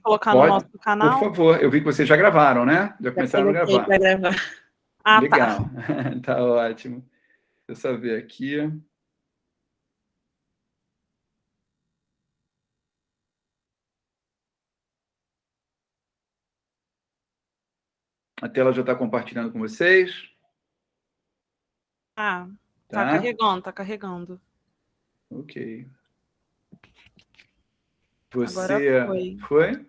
colocar no Pode, nosso por canal? favor. Eu vi que vocês já gravaram, né? Já Já começaram a coloquei gravar. para gravar. Ah, Legal. Tá ótimo. Deixa eu só ver aqui. A tela já está compartilhando com vocês. tá. Tá? Tá carregando, tá carregando. Ok. Agora foi. Foi?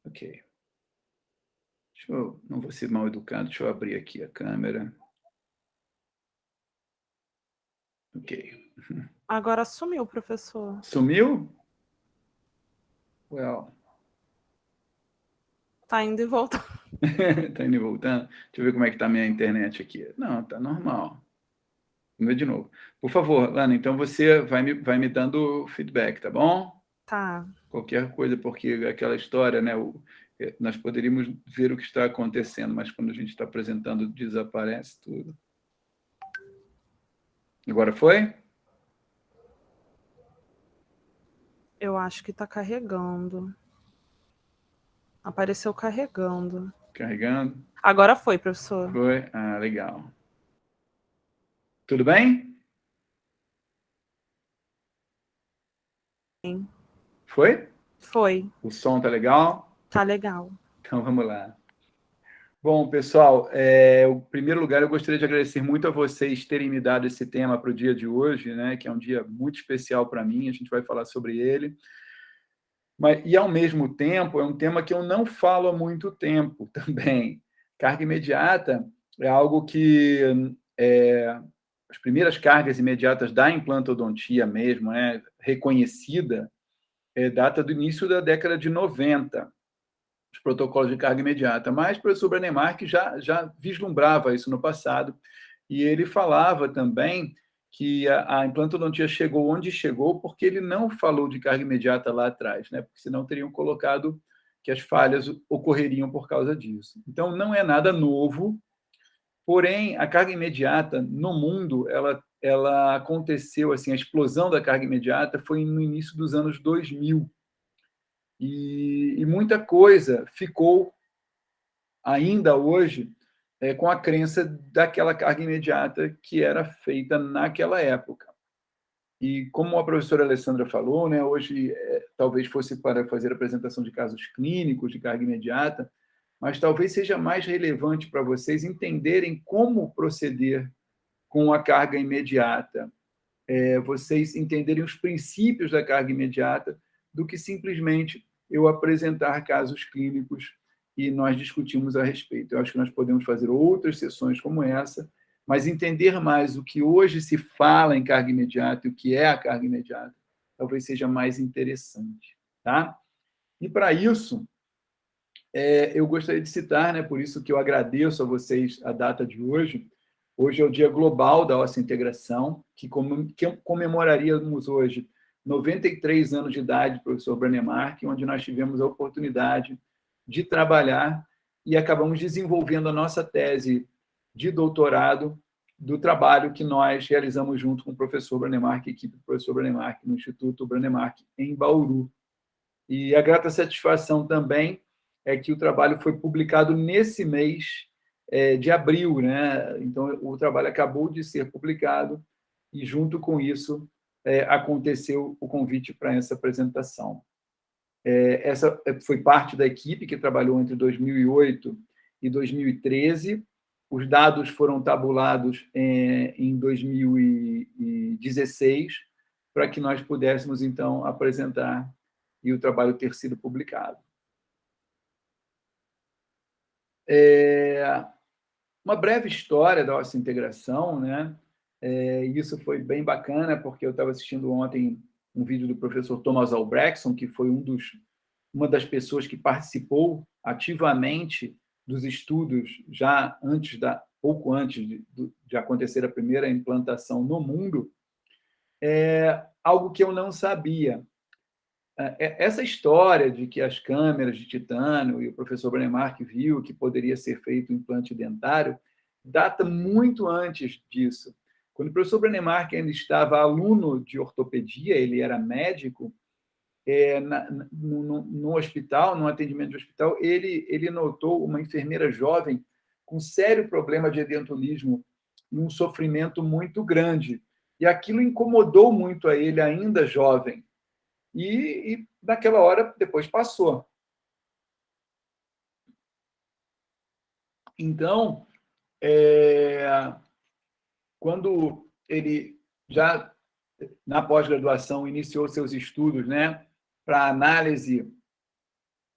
Ok. Não vou ser mal educado, deixa eu abrir aqui a câmera. Ok. Agora sumiu, professor. Sumiu? Well. Tá indo e voltando. Tá indo e voltando? Deixa eu ver como é que tá a minha internet aqui. Não, tá normal. Vamos ver de novo. Por favor, Lana, então você vai me dando feedback, tá bom? Tá. Qualquer coisa, porque aquela história, né? Nós poderíamos ver o que está acontecendo, mas quando a gente está apresentando, desaparece tudo. Agora foi? Eu acho que tá carregando. Apareceu carregando. Carregando? Agora foi, professor. Foi? Ah, legal. Tudo bem? Sim. Foi? Foi. O som tá legal? Tá legal. Então, vamos lá. Bom, pessoal, em primeiro lugar, eu gostaria de agradecer muito a vocês terem me dado esse tema para o dia de hoje, né, que é um dia muito especial para mim, a gente vai falar sobre ele. E, ao mesmo tempo, é um tema que eu não falo há muito tempo também. Carga imediata é algo que as primeiras cargas imediatas da implantodontia mesmo, né, reconhecida, data do início da década de 90, os protocolos de carga imediata. Mas o professor Branemark já vislumbrava isso no passado, e ele falava também que a implantodontia chegou onde chegou porque ele não falou de carga imediata lá atrás, né? Porque senão teriam colocado que as falhas ocorreriam por causa disso. Então, não é nada novo, porém, a carga imediata no mundo, ela aconteceu, assim, a explosão da carga imediata foi no início dos anos 2000, e muita coisa ficou ainda hoje com a crença daquela carga imediata que era feita naquela época. E como a professora Alessandra falou, né, hoje talvez fosse para fazer a apresentação de casos clínicos de carga imediata, mas talvez seja mais relevante para vocês entenderem como proceder com a carga imediata, vocês entenderem os princípios da carga imediata, do que simplesmente eu apresentar casos clínicos e nós discutimos a respeito. Eu acho que nós podemos fazer outras sessões como essa, mas entender mais o que hoje se fala em carga imediata e o que é a carga imediata, talvez seja mais interessante. Tá? E, para isso, eu gostaria de citar, né, por isso que eu agradeço a vocês a data de hoje. Hoje é o Dia Global da Ossa-Integração, que comemoraríamos hoje 93 anos de idade, professor Branemark, onde nós tivemos a oportunidade de trabalhar e acabamos desenvolvendo a nossa tese de doutorado do trabalho que nós realizamos junto com o professor Branemark, equipe do professor Branemark, no Instituto Branemark, em Bauru. E a grata satisfação também é que o trabalho foi publicado nesse mês de abril, né? Então, o trabalho acabou de ser publicado e, junto com isso, aconteceu o convite para essa apresentação. Essa foi parte da equipe que trabalhou entre 2008 e 2013. Os dados foram tabulados em 2016 para que nós pudéssemos, então, apresentar e o trabalho ter sido publicado. Uma breve história da nossa integração, né? Isso foi bem bacana, porque eu estava assistindo ontem um vídeo do professor Thomas Albrechtson, que foi uma das pessoas que participou ativamente dos estudos já pouco antes de acontecer a primeira implantação no mundo, algo que eu não sabia. Essa história de que as câmeras de titânio, e o professor Branemark viu que poderia ser feito um implante dentário, data muito antes disso. Quando o professor Branemark ainda estava aluno de ortopedia, ele era médico, no hospital, no atendimento de hospital, ele notou uma enfermeira jovem com sério problema de edentulismo e um sofrimento muito grande. E aquilo incomodou muito a ele, ainda jovem. E naquela hora, depois passou. Então, quando ele já, na pós-graduação, iniciou seus estudos, né, para análise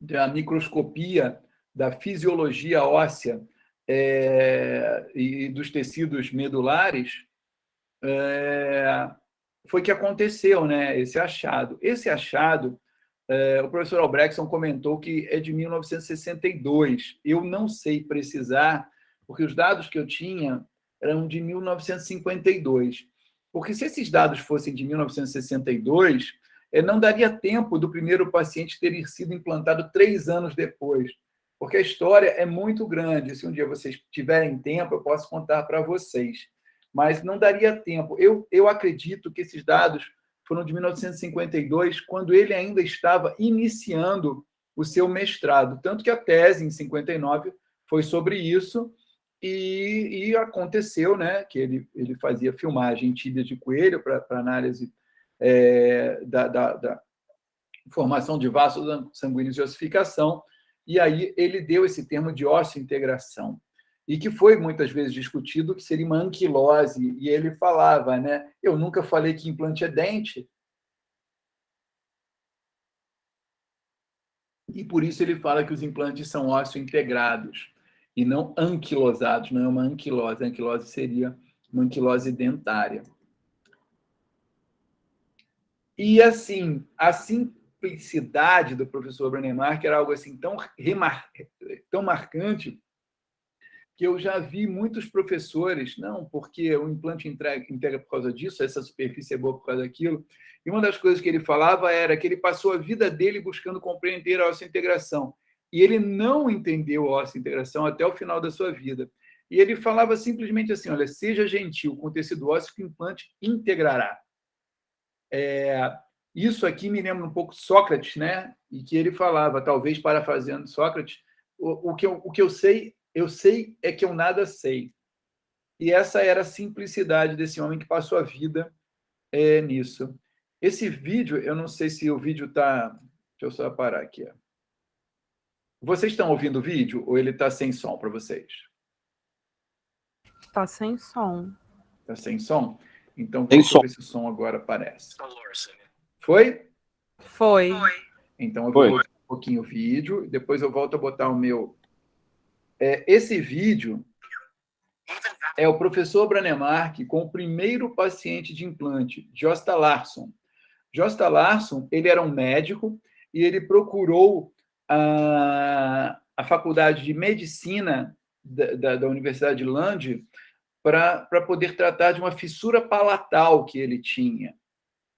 da microscopia da fisiologia óssea e dos tecidos medulares, foi que aconteceu, né, esse achado. Esse achado, o professor Albrechtson comentou que é de 1962. Eu não sei precisar, porque os dados que eu tinha eram de 1952. Porque se esses dados fossem de 1962, não daria tempo do primeiro paciente ter sido implantado 3 anos depois, porque a história é muito grande. Se um dia vocês tiverem tempo, eu posso contar para vocês. Mas não daria tempo. Eu acredito que esses dados foram de 1952, quando ele ainda estava iniciando o seu mestrado. Tanto que a tese, em 59, foi sobre isso, e aconteceu, né, que ele fazia filmagem em tíbia de coelho para análise da formação de vasos sanguíneos de ossificação, e aí ele deu esse termo de osseointegração, e que foi muitas vezes discutido que seria uma anquilose, e ele falava, né, eu nunca falei que implante é dente, e por isso ele fala que os implantes são ósseo-integrados, e não anquilosados, não é uma anquilose. A anquilose seria uma anquilose dentária. E, assim, a simplicidade do professor Brennemark era algo assim tão marcante que eu já vi muitos professores, não, porque o implante integra por causa disso, essa superfície é boa por causa daquilo. E uma das coisas que ele falava era que ele passou a vida dele buscando compreender a osseointegração. E ele não entendeu a osseointegração até o final da sua vida. E ele falava simplesmente assim, olha, seja gentil com o tecido ósseo que o implante integrará. Isso aqui me lembra um pouco Sócrates, né? E que ele falava, talvez parafraseando Sócrates, o que eu sei é que eu nada sei. E essa era a simplicidade desse homem que passou a vida nisso. Esse vídeo, eu não sei se o vídeo está... Deixa eu só parar aqui. Vocês estão ouvindo o vídeo ou ele está sem som para vocês? Está sem som. Está sem som? Então, deixa eu ver se o som agora aparece. Foi? Foi. Então, eu vou botar um pouquinho o vídeo, e depois eu volto a botar o meu... Esse vídeo é o professor Brennemark com o primeiro paciente de implante, Josta Larsson. Josta Larsson, ele era um médico e ele procurou a Faculdade de Medicina da Universidade de Lund para poder tratar de uma fissura palatal que ele tinha.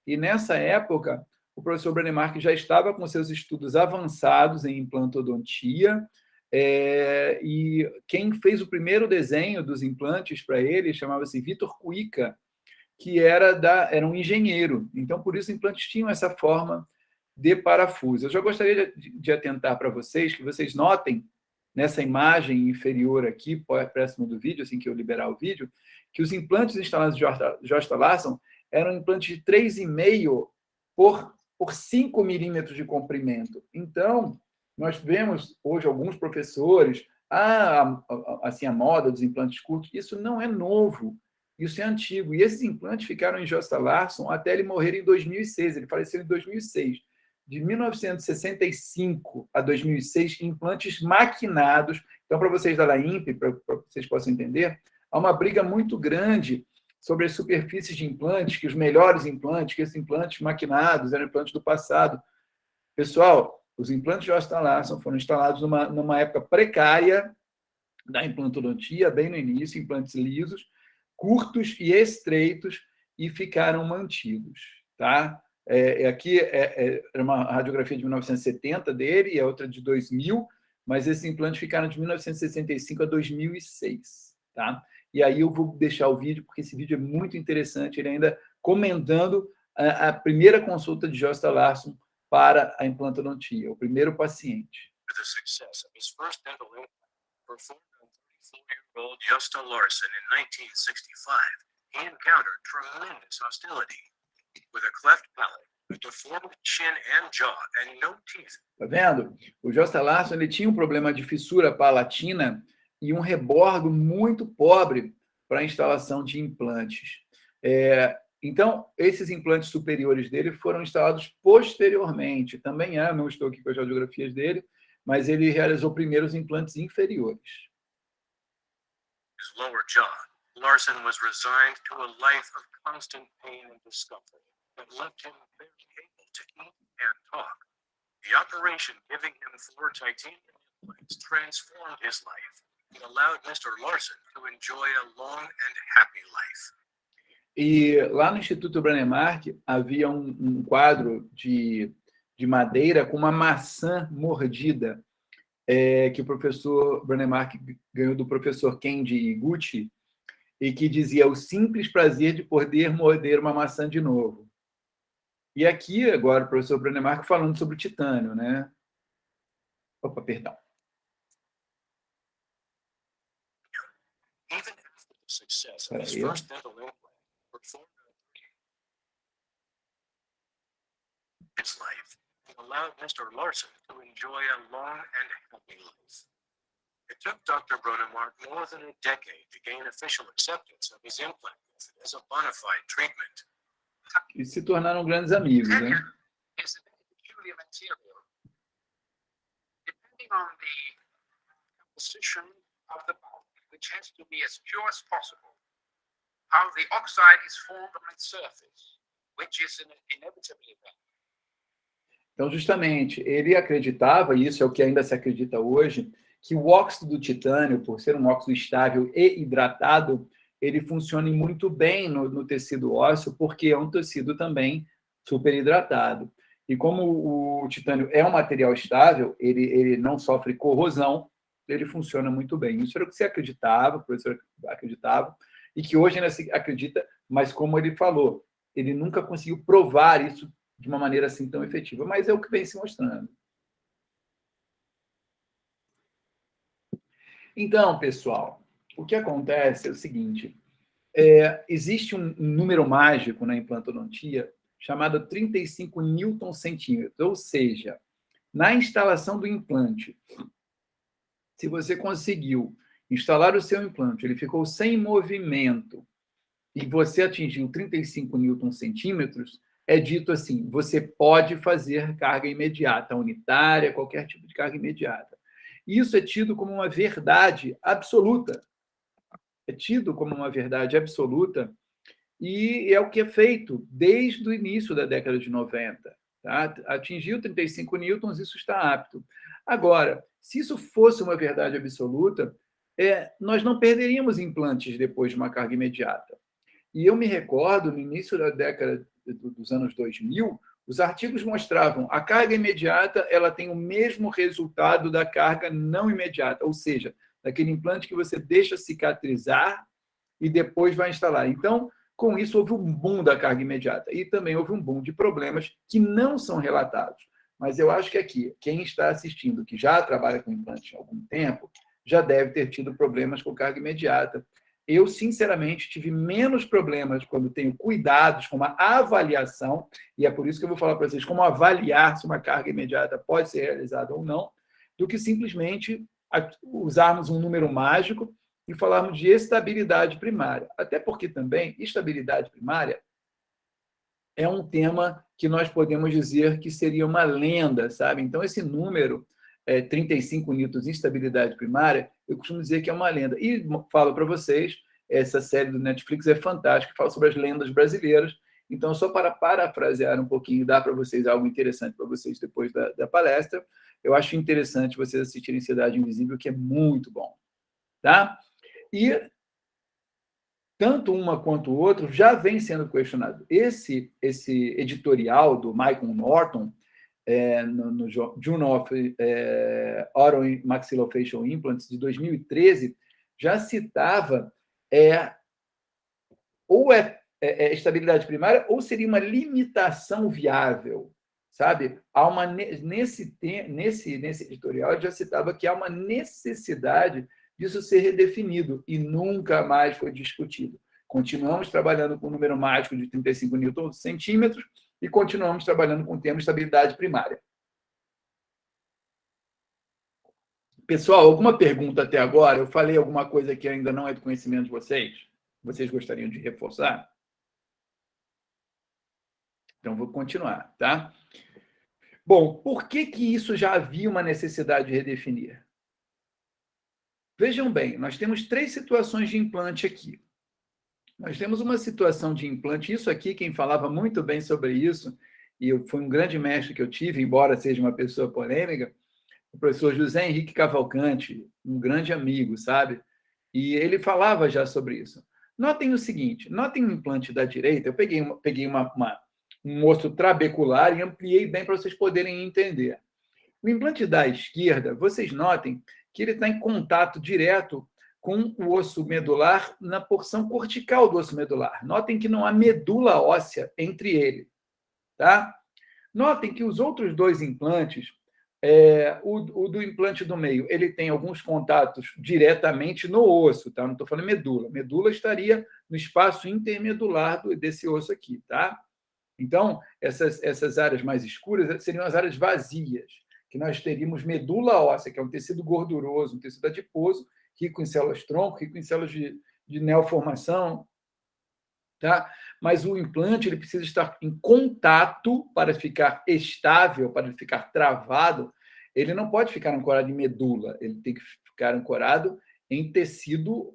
E, nessa época, o professor Brennemark já estava com seus estudos avançados em implantodontia, e quem fez o primeiro desenho dos implantes para ele chamava-se Vitor Kuika, que era um engenheiro. Então, por isso, os implantes tinham essa forma de parafuso. Eu já gostaria de atentar para vocês, que vocês notem, nessa imagem inferior aqui, próximo do vídeo, assim que eu liberar o vídeo, que os implantes instalados de Josta Larsson eram implantes de 3,5 por 5 milímetros de comprimento. Então, nós vemos hoje alguns professores, assim, a moda dos implantes curtos, isso não é novo, isso é antigo. E esses implantes ficaram em Josta Larsson até ele morrer em 2006, ele faleceu em 2006. De 1965 a 2006, implantes maquinados. Então, para vocês da LAIMP, para vocês possam entender, há uma briga muito grande sobre as superfícies de implantes, que os melhores implantes, que esses implantes maquinados eram implantes do passado. Pessoal, os implantes de Josta Larsson foram instalados numa época precária da implantodontia, bem no início, implantes lisos, curtos e estreitos, e ficaram mantidos. Tá? Aqui era uma radiografia de 1970 dele, e a outra de 2000, mas esses implantes ficaram de 1965 a 2006. Tá? E aí eu vou deixar o vídeo, porque esse vídeo é muito interessante, ele ainda comentando a primeira consulta de Josta Larsson para a implantodontia, o primeiro paciente. The success of his first dental implant performed on 34-year-old Gösta Larsson in 1965, he encountered tremendous hostility. With a cleft palate, a deformed chin and jaw, and no teeth. Tá vendo? O Gösta Larsson ele tinha um problema de fissura palatina e um rebordo muito pobre para a instalação de implantes. Então, esses implantes superiores dele foram instalados posteriormente. Também não estou aqui com as radiografias dele, mas ele realizou primeiro os implantes inferiores. His lower jaw, Larsson was resigned to a life of constant pain and discomfort that left him barely able to eat and talk. The operation giving him 4 titanium implants transformed his life and allowed Mr. Larsson to enjoy a long and happy life. E lá no Instituto Brånemark havia um quadro de madeira com uma maçã mordida, que o professor Brånemark ganhou do professor Kenji Iguchi, e que dizia o simples prazer de poder morder uma maçã de novo. E aqui, agora, o professor Brånemark falando sobre o titânio, né? Opa, perdão. Even after the success of his first dental implant, performed his life and allowed Mr. Larsson to enjoy a long and happy life. It took Dr. Brånemark more than a decade to gain official acceptance of his implant method as a bona fide treatment. E se tornaram grandes amigos, né? Is a very peculiar material. Depending on the composition of the bulk, which has to be as pure as possible, how the oxide is formed on its surface, which is an inevitable event. Então, justamente, ele acreditava, e isso é o que ainda se acredita hoje, que o óxido do titânio, por ser um óxido estável e hidratado, ele funciona muito bem no tecido ósseo, porque é um tecido também super hidratado. E como o titânio é um material estável, ele não sofre corrosão, ele funciona muito bem. Isso era o que se acreditava, o professor acreditava, e que hoje ainda se acredita, mas como ele falou, ele nunca conseguiu provar isso de uma maneira assim tão efetiva, mas é o que vem se mostrando. Então, pessoal, o que acontece é o seguinte, existe um número mágico na implantodontia chamado 35 newton-centímetros, ou seja, na instalação do implante, se você conseguiu instalar o seu implante, ele ficou sem movimento e você atingiu 35 newton-centímetros, é dito assim, você pode fazer carga imediata, unitária, qualquer tipo de carga imediata. Isso é tido como uma verdade absoluta. É tido como uma verdade absoluta e é o que é feito desde o início da década de 90. Tá? Atingiu 35 newtons, isso está apto. Agora, se isso fosse uma verdade absoluta, nós não perderíamos implantes depois de uma carga imediata. E eu me recordo, no início da década dos anos 2000, os artigos mostravam a carga imediata ela tem o mesmo resultado da carga não imediata, ou seja, daquele implante que você deixa cicatrizar e depois vai instalar. Então, com isso, houve um boom da carga imediata e também houve um boom de problemas que não são relatados. Mas eu acho que aqui, quem está assistindo, que já trabalha com implante há algum tempo, já deve ter tido problemas com carga imediata. Eu, sinceramente, tive menos problemas quando tenho cuidados com uma avaliação, e é por isso que eu vou falar para vocês como avaliar se uma carga imediata pode ser realizada ou não, do que simplesmente usarmos um número mágico e falarmos de estabilidade primária. Até porque também estabilidade primária é um tema que nós podemos dizer que seria uma lenda, sabe? Então, esse número, 35 newtons de estabilidade primária, eu costumo dizer que é uma lenda. E falo para vocês, essa série do Netflix é fantástica, fala sobre as lendas brasileiras. Então, só para parafrasear um pouquinho, dar para vocês algo interessante para vocês depois da palestra, eu acho interessante vocês assistirem Cidade Invisível, que é muito bom. Tá? E tanto uma quanto o outro já vem sendo questionado. Esse editorial do Michael Norton, no Journal of Oral Maxillofacial Implants, de 2013, já citava ou estabilidade primária ou seria uma limitação viável. sabe? Nesse editorial, eu já citava que há uma necessidade disso ser redefinido e nunca mais foi discutido. Continuamos trabalhando com o número mágico de 35 newton-centímetros e continuamos trabalhando com o termo estabilidade primária. Pessoal, alguma pergunta até agora? Eu falei alguma coisa que ainda não é do conhecimento de vocês? Vocês gostariam de reforçar? Então, vou continuar, tá? Bom, por que isso já havia uma necessidade de redefinir? Vejam bem, nós temos 3 situações de implante aqui. Nós temos uma situação de implante, isso aqui, quem falava muito bem sobre isso, e foi um grande mestre que eu tive, embora seja uma pessoa polêmica, o professor José Henrique Cavalcante, um grande amigo, sabe? E ele falava já sobre isso. Notem o seguinte, notem o implante da direita, eu peguei um osso trabecular e ampliei bem para vocês poderem entender. O implante da esquerda, vocês notem que ele está em contato direto com o osso medular na porção cortical do osso medular. Notem que não há medula óssea entre ele, tá? Notem que os outros 2 implantes, o do implante do meio, ele tem alguns contatos diretamente no osso, tá? Não estou falando medula. Medula estaria no espaço intermedular desse osso aqui, tá? Então, essas áreas mais escuras seriam as áreas vazias, que nós teríamos medula óssea, que é um tecido gorduroso, um tecido adiposo, rico em células-tronco, rico em células de neoformação, tá? Mas o implante ele precisa estar em contato para ficar estável, para ficar travado. Ele não pode ficar ancorado em medula, ele tem que ficar ancorado em tecido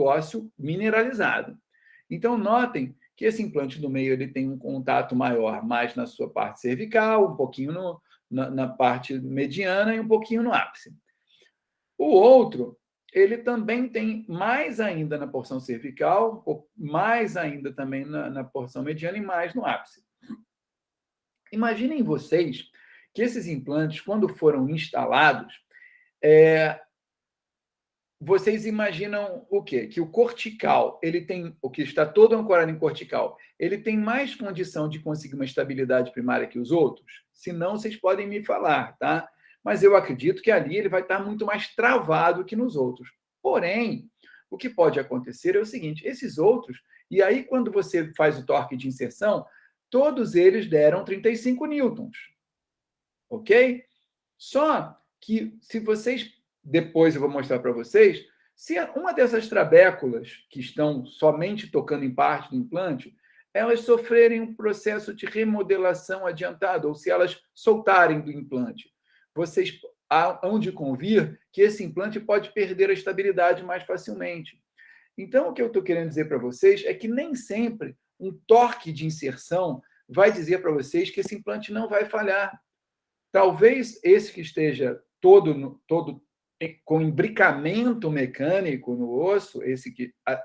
ósseo mineralizado. Então, notem que esse implante do meio ele tem um contato maior mais na sua parte cervical, um pouquinho na parte mediana e um pouquinho no ápice. O outro, ele também tem mais ainda na porção cervical, mais ainda também na porção mediana e mais no ápice. Imaginem vocês que esses implantes, quando foram instalados, vocês imaginam o quê? Que o cortical, ele tem, o que está todo ancorado em cortical, ele tem mais condição de conseguir uma estabilidade primária que os outros? Se não, vocês podem me falar, tá? Mas eu acredito que ali ele vai estar muito mais travado que nos outros. Porém, o que pode acontecer é o seguinte, esses outros, e aí quando você faz o torque de inserção, todos eles deram 35 newtons, ok? Só que se vocês, depois eu vou mostrar para vocês, se uma dessas trabéculas que estão somente tocando em parte do implante, elas sofrerem um processo de remodelação adiantado, ou se elas soltarem do implante, vocês hão de convir que esse implante pode perder a estabilidade mais facilmente. Então, o que eu estou querendo dizer para vocês é que nem sempre um torque de inserção vai dizer para vocês que esse implante não vai falhar. Talvez esse que esteja todo com imbricamento mecânico no osso, esse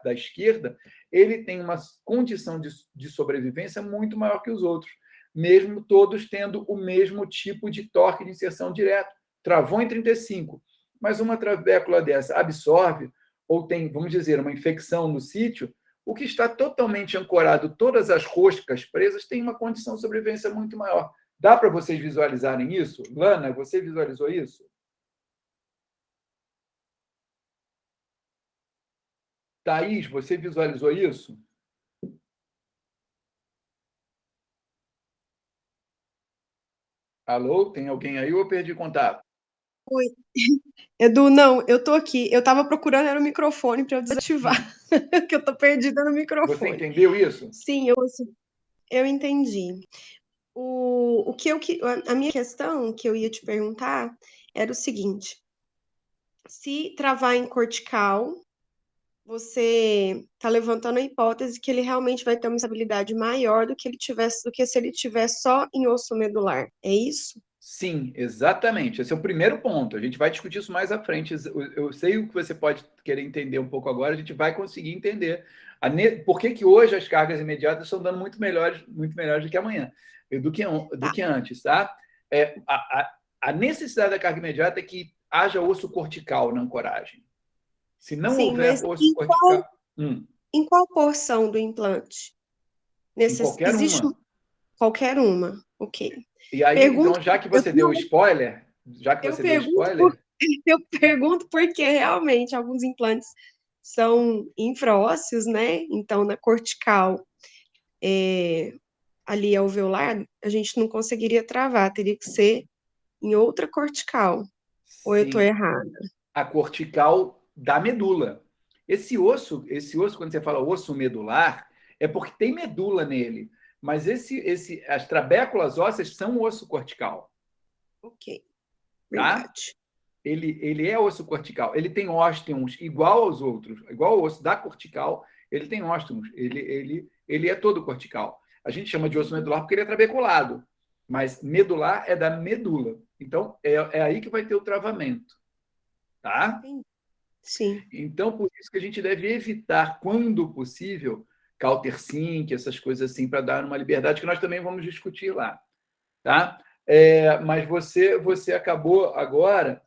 da esquerda, ele tem uma condição de sobrevivência muito maior que os outros, mesmo todos tendo o mesmo tipo de torque de inserção direto. Travou em 35, mas uma trabécula dessa absorve, ou tem, vamos dizer, uma infecção no sítio, o que está totalmente ancorado, todas as roscas presas, tem uma condição de sobrevivência muito maior. Dá para vocês visualizarem isso? Lana, você visualizou isso? Thaís, você visualizou isso? Alô, tem alguém aí ou eu perdi contato? Oi. Edu, não, eu tô aqui. Eu tava procurando era o microfone para eu desativar, que eu tô perdida no microfone. Você entendeu isso? Sim, eu entendi. A minha questão que eu ia te perguntar era o seguinte: se travar em cortical, você está levantando a hipótese que ele realmente vai ter uma estabilidade maior do que se ele tivesse só em osso medular. É isso? Sim, exatamente. Esse é o primeiro ponto. A gente vai discutir isso mais à frente. Eu sei o que você pode querer entender um pouco agora, a gente vai conseguir entender por que hoje as cargas imediatas estão dando muito melhores do que amanhã, do que antes, tá? A necessidade da carga imediata é que haja osso cortical na ancoragem. Se não houver osso cortical... Em qual porção do implante? Em qualquer uma. Qualquer uma. Ok. E aí, Pergunto, então, já que você deu spoiler, eu pergunto porque realmente alguns implantes são infraósseos, né? Então, na cortical, ali alveolar, a gente não conseguiria travar, teria que ser em outra cortical. Ou eu estou sim, errada? a cortical da medula. Esse osso, quando você fala osso medular, é porque tem medula nele. Mas as trabéculas ósseas são osso cortical, Ok, tá? verdade. Ele é osso cortical. Ele tem ósteons igual aos outros, igual ao osso da cortical, ele tem ósteons. Ele é todo cortical. A gente chama de osso medular porque ele é trabeculado, mas medular é da medula. Então, é aí que vai ter o travamento, tá? Sim. Então, por isso que a gente deve evitar, quando possível, Countersink, essas coisas assim, para dar uma liberdade, que nós também vamos discutir lá. Tá? Mas você acabou agora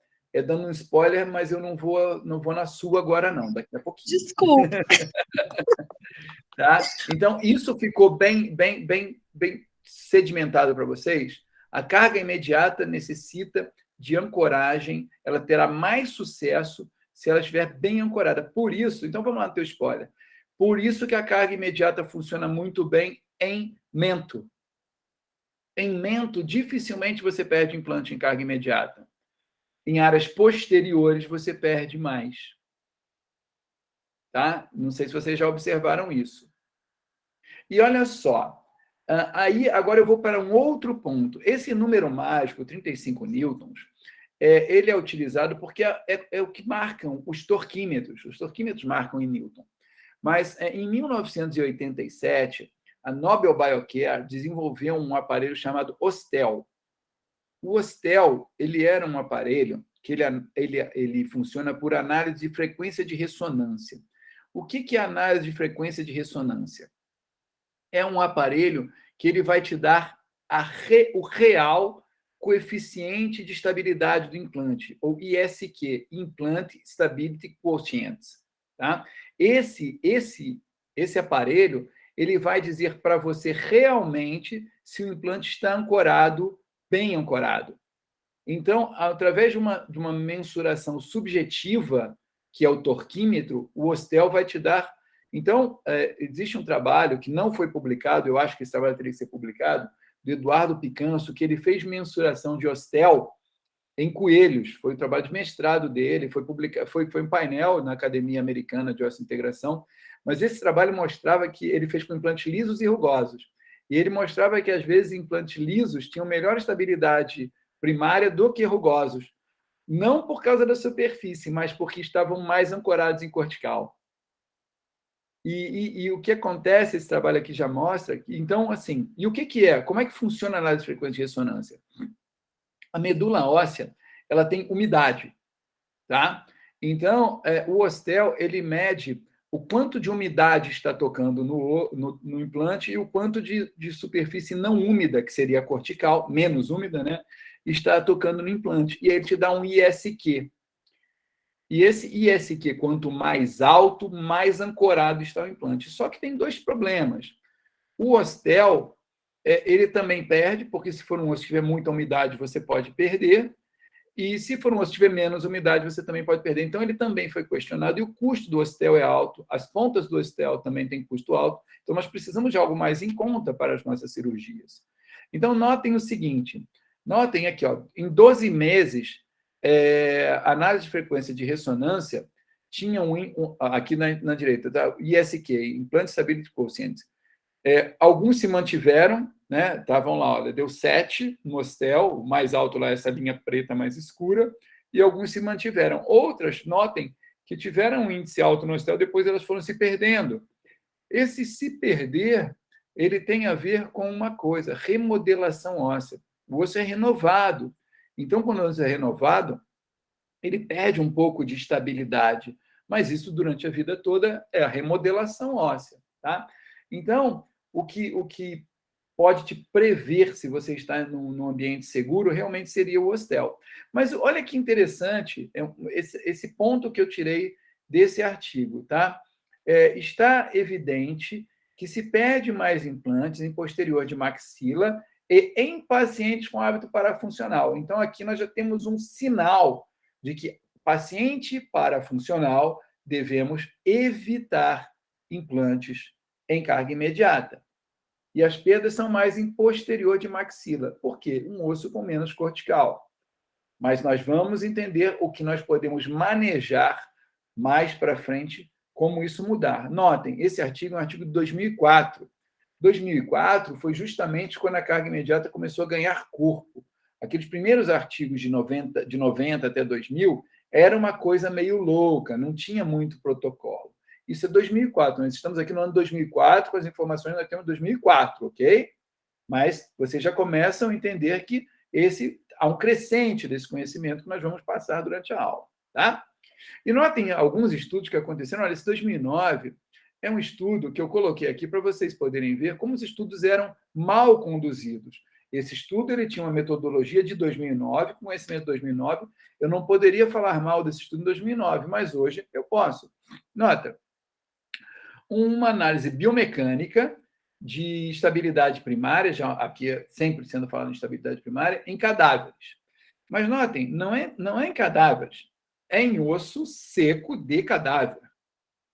dando um spoiler, mas eu não vou na sua agora, não, daqui a pouquinho. Desculpa. Tá? Então, isso ficou bem sedimentado para vocês. A carga imediata necessita de ancoragem, ela terá mais sucesso se ela estiver bem ancorada. Por isso, então vamos lá no teu spoiler. Por isso que a carga imediata funciona muito bem em mento. Em mento, dificilmente você perde implante em carga imediata. Em áreas posteriores, você perde mais. Tá? Não sei se vocês já observaram isso. E olha só, aí agora eu vou para um outro ponto. Esse número mágico, 35 newtons, ele é utilizado porque é o que marcam os torquímetros. Os torquímetros marcam em newton. Mas em 1987, a Nobel Biocare desenvolveu um aparelho chamado Ostel. O Ostel, ele era um aparelho que ele funciona por análise de frequência de ressonância. O que é análise de frequência de ressonância? É um aparelho que ele vai te dar o real coeficiente de estabilidade do implante, ou ISQ, Implant Stability Quotient. Tá? Esse aparelho ele vai dizer para você realmente se o implante está ancorado, bem ancorado. Então, através de uma mensuração subjetiva, que é o torquímetro, o Ostel vai te dar. Então, existe um trabalho que não foi publicado, eu acho que esse trabalho teria que ser publicado, do Eduardo Picanso, que ele fez mensuração de Ostel em coelhos. Foi o trabalho de mestrado dele, foi um painel na Academia Americana de Osseointegração, mas esse trabalho mostrava que ele fez com implantes lisos e rugosos. E ele mostrava que, às vezes, implantes lisos tinham melhor estabilidade primária do que rugosos. Não por causa da superfície, mas porque estavam mais ancorados em cortical. E o que acontece, esse trabalho aqui já mostra, então, assim, e o que é? Como é que funciona a análise de frequência de ressonância? A medula óssea, ela tem umidade, tá? Então, o Ostel, ele mede o quanto de umidade está tocando no implante e o quanto de superfície não úmida, que seria a cortical, menos úmida, né? Está tocando no implante. E aí ele te dá um ISQ. E esse ISQ, quanto mais alto, mais ancorado está o implante. Só que tem dois problemas. O Ostel, ele também perde, porque se for um osso que tiver muita umidade, você pode perder. E se for um osso que tiver menos umidade, você também pode perder. Então, ele também foi questionado. E o custo do Ostel é alto. As pontas do Ostel também têm custo alto. Então, nós precisamos de algo mais em conta para as nossas cirurgias. Então, notem o seguinte. Notem aqui, ó, em 12 meses, a análise de frequência de ressonância tinha aqui na direita, tá? ISQ, Implant Stability Quotient. Alguns se mantiveram, né? Estavam lá, olha, deu 7 no Ostel, o mais alto lá, essa linha preta mais escura, e alguns se mantiveram. Outras, notem, que tiveram um índice alto no Ostel, depois elas foram se perdendo. Esse se perder, ele tem a ver com uma coisa, remodelação óssea. O osso é renovado. Então, quando o osso é renovado, ele perde um pouco de estabilidade. Mas isso, durante a vida toda, é a remodelação óssea. Tá? Então, o que pode te prever se você está num ambiente seguro realmente seria o Ostel. Mas olha que interessante esse ponto que eu tirei desse artigo. Tá? Está evidente que se perde mais implantes em posterior de maxila e em pacientes com hábito parafuncional. Então, aqui nós já temos um sinal de que paciente parafuncional devemos evitar implantes em carga imediata. E as perdas são mais em posterior de maxila. Por quê? Um osso com menos cortical. Mas nós vamos entender o que nós podemos manejar mais para frente, como isso mudar. Notem, esse artigo é um artigo de 2004. 2004 foi justamente quando a carga imediata começou a ganhar corpo. Aqueles primeiros artigos de 90 até 2000 era uma coisa meio louca, não tinha muito protocolo. Isso é 2004, nós estamos aqui no ano 2004, com as informações nós temos 2004, ok? Mas vocês já começam a entender que há um crescente desse conhecimento que nós vamos passar durante a aula, tá? E notem alguns estudos que aconteceram. Olha, esse 2009 é um estudo que eu coloquei aqui para vocês poderem ver como os estudos eram mal conduzidos. Esse estudo ele tinha uma metodologia de 2009, com conhecimento de 2009. Eu não poderia falar mal desse estudo em 2009, mas hoje eu posso. Nota, uma análise biomecânica de estabilidade primária, já aqui sempre sendo falado em estabilidade primária, em cadáveres. Mas notem, não é em cadáveres, é em osso seco de cadáver.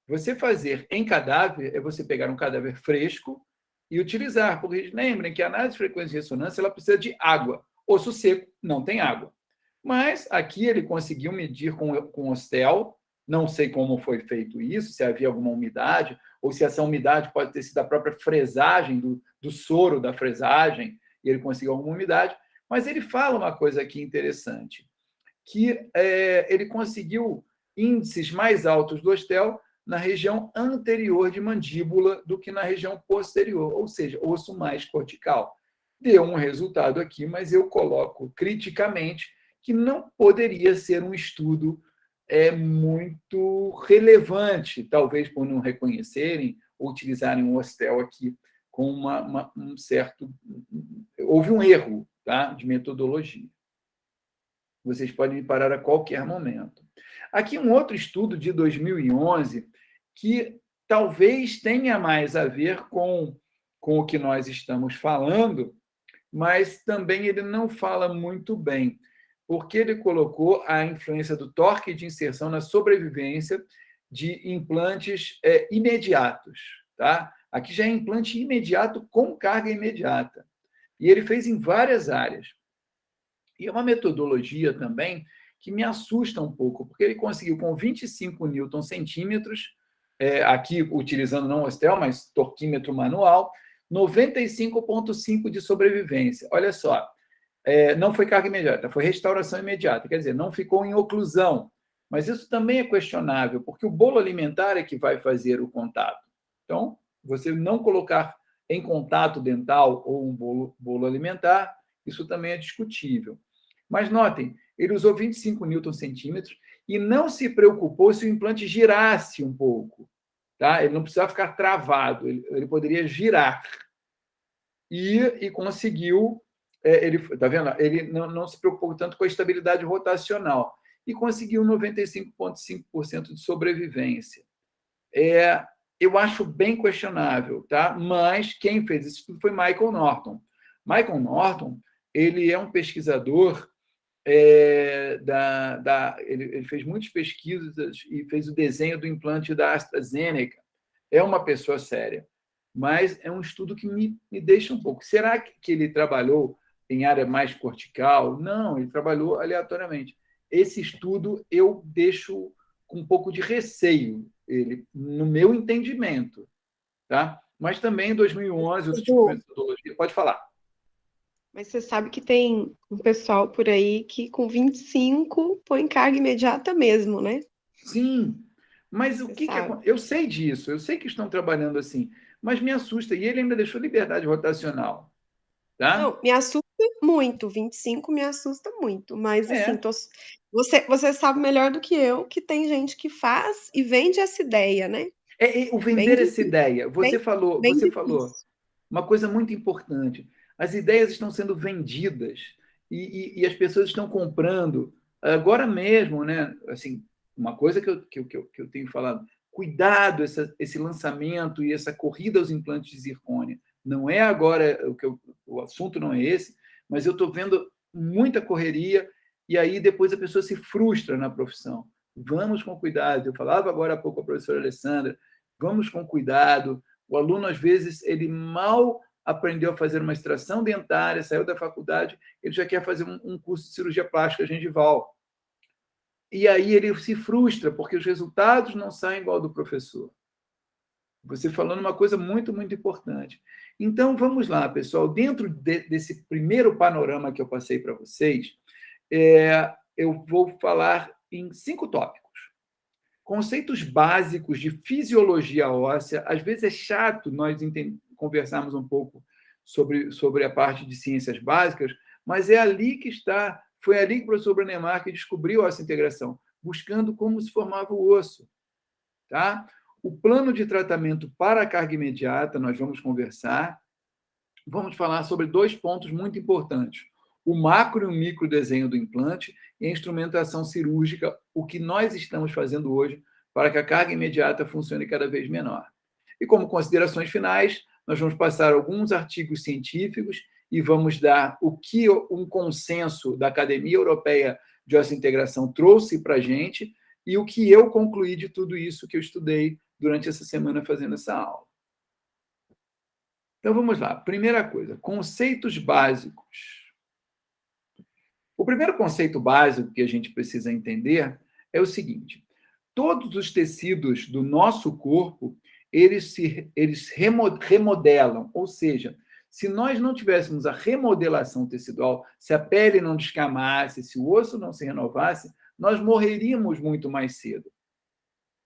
Você fazer em cadáver é você pegar um cadáver fresco e utilizar, porque lembrem que a análise de frequência de ressonância ela precisa de água. Osso seco não tem água. Mas aqui ele conseguiu medir com Ostel, não sei como foi feito isso, se havia alguma umidade, ou se essa umidade pode ter sido a própria fresagem, do soro da fresagem, e ele conseguiu alguma umidade, mas ele fala uma coisa aqui interessante, que ele conseguiu índices mais altos do Ostel na região anterior de mandíbula do que na região posterior, ou seja, osso mais cortical. Deu um resultado aqui, mas eu coloco criticamente que não poderia ser um estudo muito relevante, talvez por não reconhecerem ou utilizarem o Ostel aqui com um certo... Houve um erro, tá, de metodologia. Vocês podem me parar a qualquer momento. Aqui um outro estudo de 2011 que talvez tenha mais a ver com o que nós estamos falando, mas também ele não fala muito bem, porque ele colocou a influência do torque de inserção na sobrevivência de implantes imediatos. Tá? Aqui já é implante imediato com carga imediata. E ele fez em várias áreas. E é uma metodologia também que me assusta um pouco, porque ele conseguiu, com 25 newton-centímetros, aqui utilizando não Ostel, mas torquímetro manual, 95,5 de sobrevivência. Olha só, não foi carga imediata, foi restauração imediata, quer dizer, não ficou em oclusão. Mas isso também é questionável, porque o bolo alimentar é que vai fazer o contato. Então, você não colocar em contato dental ou um bolo alimentar, isso também é discutível. Mas notem, ele usou 25 newton-centímetros e não se preocupou se o implante girasse um pouco. Tá? Ele não precisava ficar travado, ele poderia girar. E conseguiu... tá vendo? Ele não se preocupou tanto com a estabilidade rotacional e conseguiu 95,5% de sobrevivência. Eu acho bem questionável, tá? Mas quem fez esse estudo foi Michael Norton. Michael Norton ele é um pesquisador ele fez muitas pesquisas e fez o desenho do implante da AstraZeneca. É uma pessoa séria, mas é um estudo que me deixa um pouco. Será que ele trabalhou em área mais cortical? Não, ele trabalhou aleatoriamente. Esse estudo eu deixo com um pouco de receio, ele, no meu entendimento. Tá? Mas também em 2011, outro tipo de metodologia. Pode falar. Mas você sabe que tem um pessoal por aí que com 25 põe carga imediata mesmo, né? Sim, mas o que eu sei disso, eu sei que estão trabalhando assim, mas me assusta. E ele ainda deixou liberdade rotacional. Tá? Não, me assusta muito. 25 me assusta muito. Mas, assim, você sabe melhor do que eu que tem gente que faz e vende essa ideia, né? O vender essa ideia. Você falou uma coisa muito importante. As ideias estão sendo vendidas e as pessoas estão comprando. Agora mesmo, né? Assim, uma coisa que eu tenho falado, cuidado esse lançamento e essa corrida aos implantes de zircônia. Não é agora, o assunto não é esse, mas eu estou vendo muita correria, e aí depois a pessoa se frustra na profissão. Vamos com cuidado. Eu falava agora há pouco com a professora Alessandra, vamos com cuidado. O aluno, às vezes, ele mal aprendeu a fazer uma extração dentária, saiu da faculdade, ele já quer fazer um curso de cirurgia plástica gengival. E aí ele se frustra, porque os resultados não saem igual do professor. Você falando uma coisa muito, muito importante. Então, vamos lá, pessoal. Dentro desse primeiro panorama que eu passei para vocês, eu vou falar em 5 tópicos. Conceitos básicos de fisiologia óssea. Às vezes é chato nós conversarmos um pouco sobre a parte de ciências básicas, mas é ali que está, foi ali que o professor Branemark descobriu a ossa-integração, buscando como se formava o osso. Tá? O plano de tratamento para a carga imediata, nós vamos conversar. Vamos falar sobre 2 pontos muito importantes. O macro e o micro desenho do implante e a instrumentação cirúrgica, o que nós estamos fazendo hoje para que a carga imediata funcione cada vez menor. E como considerações finais, nós vamos passar alguns artigos científicos e vamos dar o que um consenso da Academia Europeia de Ossa-Integração trouxe para a gente e o que eu concluí de tudo isso que eu estudei durante essa semana fazendo essa aula. Então, vamos lá. Primeira coisa, conceitos básicos. O primeiro conceito básico que a gente precisa entender é o seguinte: todos os tecidos do nosso corpo, eles remodelam, ou seja, se nós não tivéssemos a remodelação tecidual, se a pele não descamasse, se o osso não se renovasse, nós morreríamos muito mais cedo.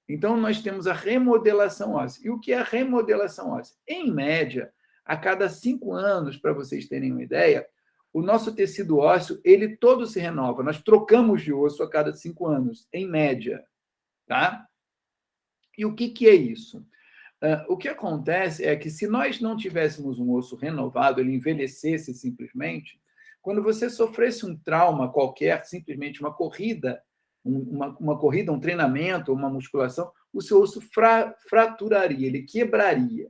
Então, nós temos a remodelação óssea. E o que é a remodelação óssea? Em média, a cada 5 anos, para vocês terem uma ideia, o nosso tecido ósseo, ele todo se renova. Nós trocamos de osso a cada 5 anos, em média. Tá? E o que é isso? O que acontece é que, se nós não tivéssemos um osso renovado, ele envelhecesse simplesmente, quando você sofresse um trauma qualquer, simplesmente uma corrida, um treinamento, uma musculação, o seu osso fraturaria, ele quebraria.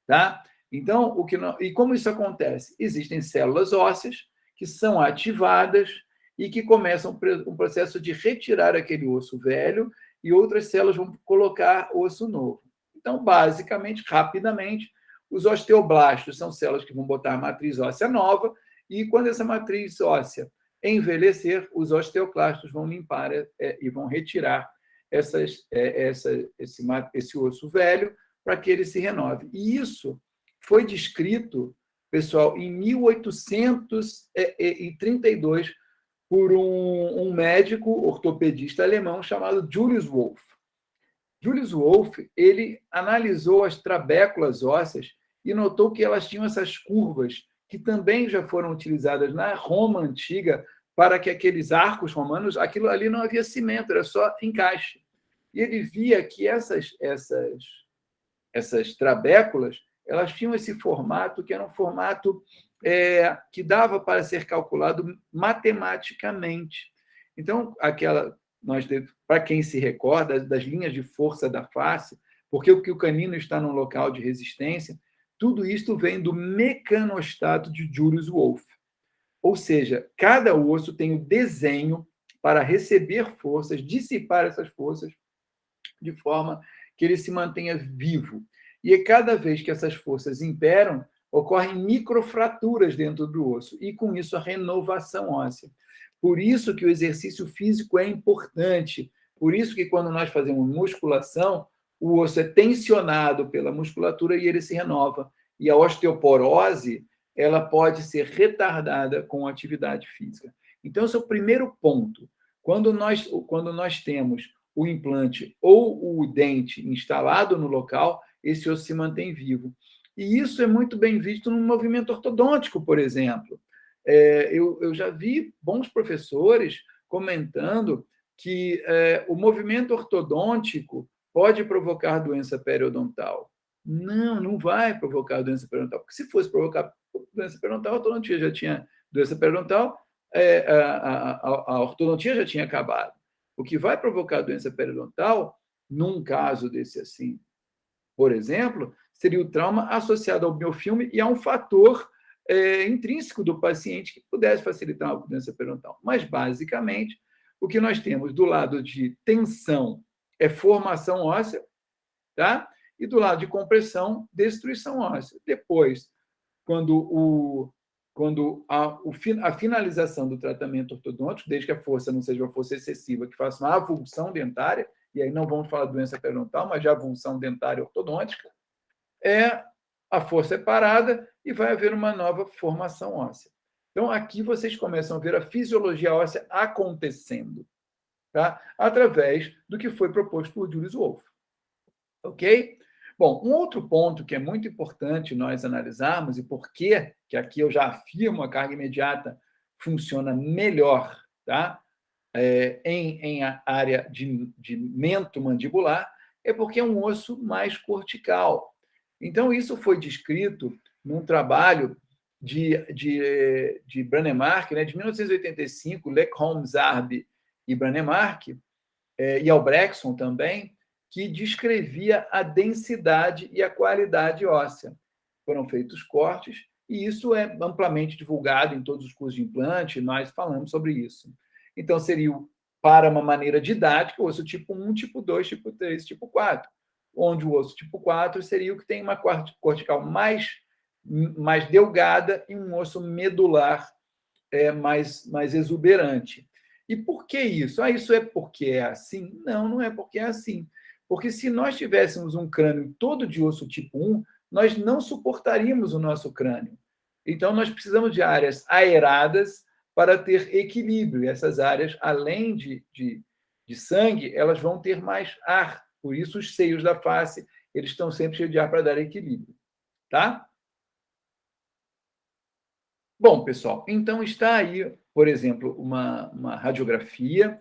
Tá? Então, e como isso acontece? Existem células ósseas que são ativadas e que começam um processo de retirar aquele osso velho e outras células vão colocar osso novo. Então, basicamente, rapidamente, os osteoblastos são células que vão botar a matriz óssea nova e, quando essa matriz óssea envelhecer, os osteoclastos vão limpar e vão retirar esse osso velho para que ele se renove. E isso foi descrito, pessoal, em 1832 por um médico ortopedista alemão chamado Julius Wolff. Julius Wolff, ele analisou as trabéculas ósseas e notou que elas tinham essas curvas que também já foram utilizadas na Roma antiga para que aqueles arcos romanos, aquilo ali não havia cimento, era só encaixe. E ele via que essas trabéculas, elas tinham esse formato, que era um formato que dava para ser calculado matematicamente. Então, para quem se recorda das linhas de força da face, porque o canino está num local de resistência, tudo isto vem do mecanostato de Julius Wolff. Ou seja, cada osso tem o desenho para receber forças, dissipar essas forças, de forma que ele se mantenha vivo. E cada vez que essas forças imperam, ocorrem microfraturas dentro do osso, e com isso a renovação óssea. Por isso que o exercício físico é importante, por isso que quando nós fazemos musculação, o osso é tensionado pela musculatura e ele se renova. E a osteoporose, ela pode ser retardada com atividade física. Então, esse é o primeiro ponto. Quando nós temos o implante ou o dente instalado no local, esse osso se mantém vivo. E isso é muito bem visto no movimento ortodôntico, por exemplo. Eu já vi bons professores comentando que o movimento ortodôntico pode provocar doença periodontal. Não vai provocar doença periodontal, porque se fosse provocar doença periodontal, a ortodontia já tinha doença periodontal, a ortodontia já tinha acabado. O que vai provocar doença periodontal, num caso desse assim, por exemplo, seria o trauma associado ao biofilme e a um fator intrínseco do paciente que pudesse facilitar uma doença periodontal. Mas, basicamente, o que nós temos do lado de tensão é formação óssea, tá? E do lado de compressão, destruição óssea. Depois, quando a finalização do tratamento ortodôntico, desde que a força não seja uma força excessiva, que faça uma avulsão dentária, e aí não vamos falar de doença periodontal, mas de avulsão dentária ortodôntica, a força é parada e vai haver uma nova formação óssea. Então, aqui vocês começam a ver a fisiologia óssea acontecendo, tá? Através do que foi proposto por Julius Wolff. Ok? Bom, um outro ponto que é muito importante nós analisarmos, e por que aqui eu já afirmo a carga imediata funciona melhor, tá? Em a área de mento mandibular, é porque é um osso mais cortical. Então, isso foi descrito num trabalho de Brannemark, né, de 1985, Lecombe, Zarbi e Brannemark, e Albrechtson também, que descrevia a densidade e a qualidade óssea. Foram feitos cortes, e isso é amplamente divulgado em todos os cursos de implante, nós falamos sobre isso. Então, seria, para uma maneira didática, o osso tipo 1, tipo 2, tipo 3, tipo 4, onde o osso tipo 4 seria o que tem uma cortical mais delgada e um osso medular mais exuberante. E por que isso? Isso é porque é assim? Não, não é porque é assim. Porque se nós tivéssemos um crânio todo de osso tipo 1, nós não suportaríamos o nosso crânio. Então, nós precisamos de áreas aeradas para ter equilíbrio. E essas áreas, além de sangue, elas vão ter mais ar. Por isso, os seios da face, eles estão sempre cheios de ar para dar equilíbrio. Tá? Bom, pessoal, então está aí, por exemplo, uma radiografia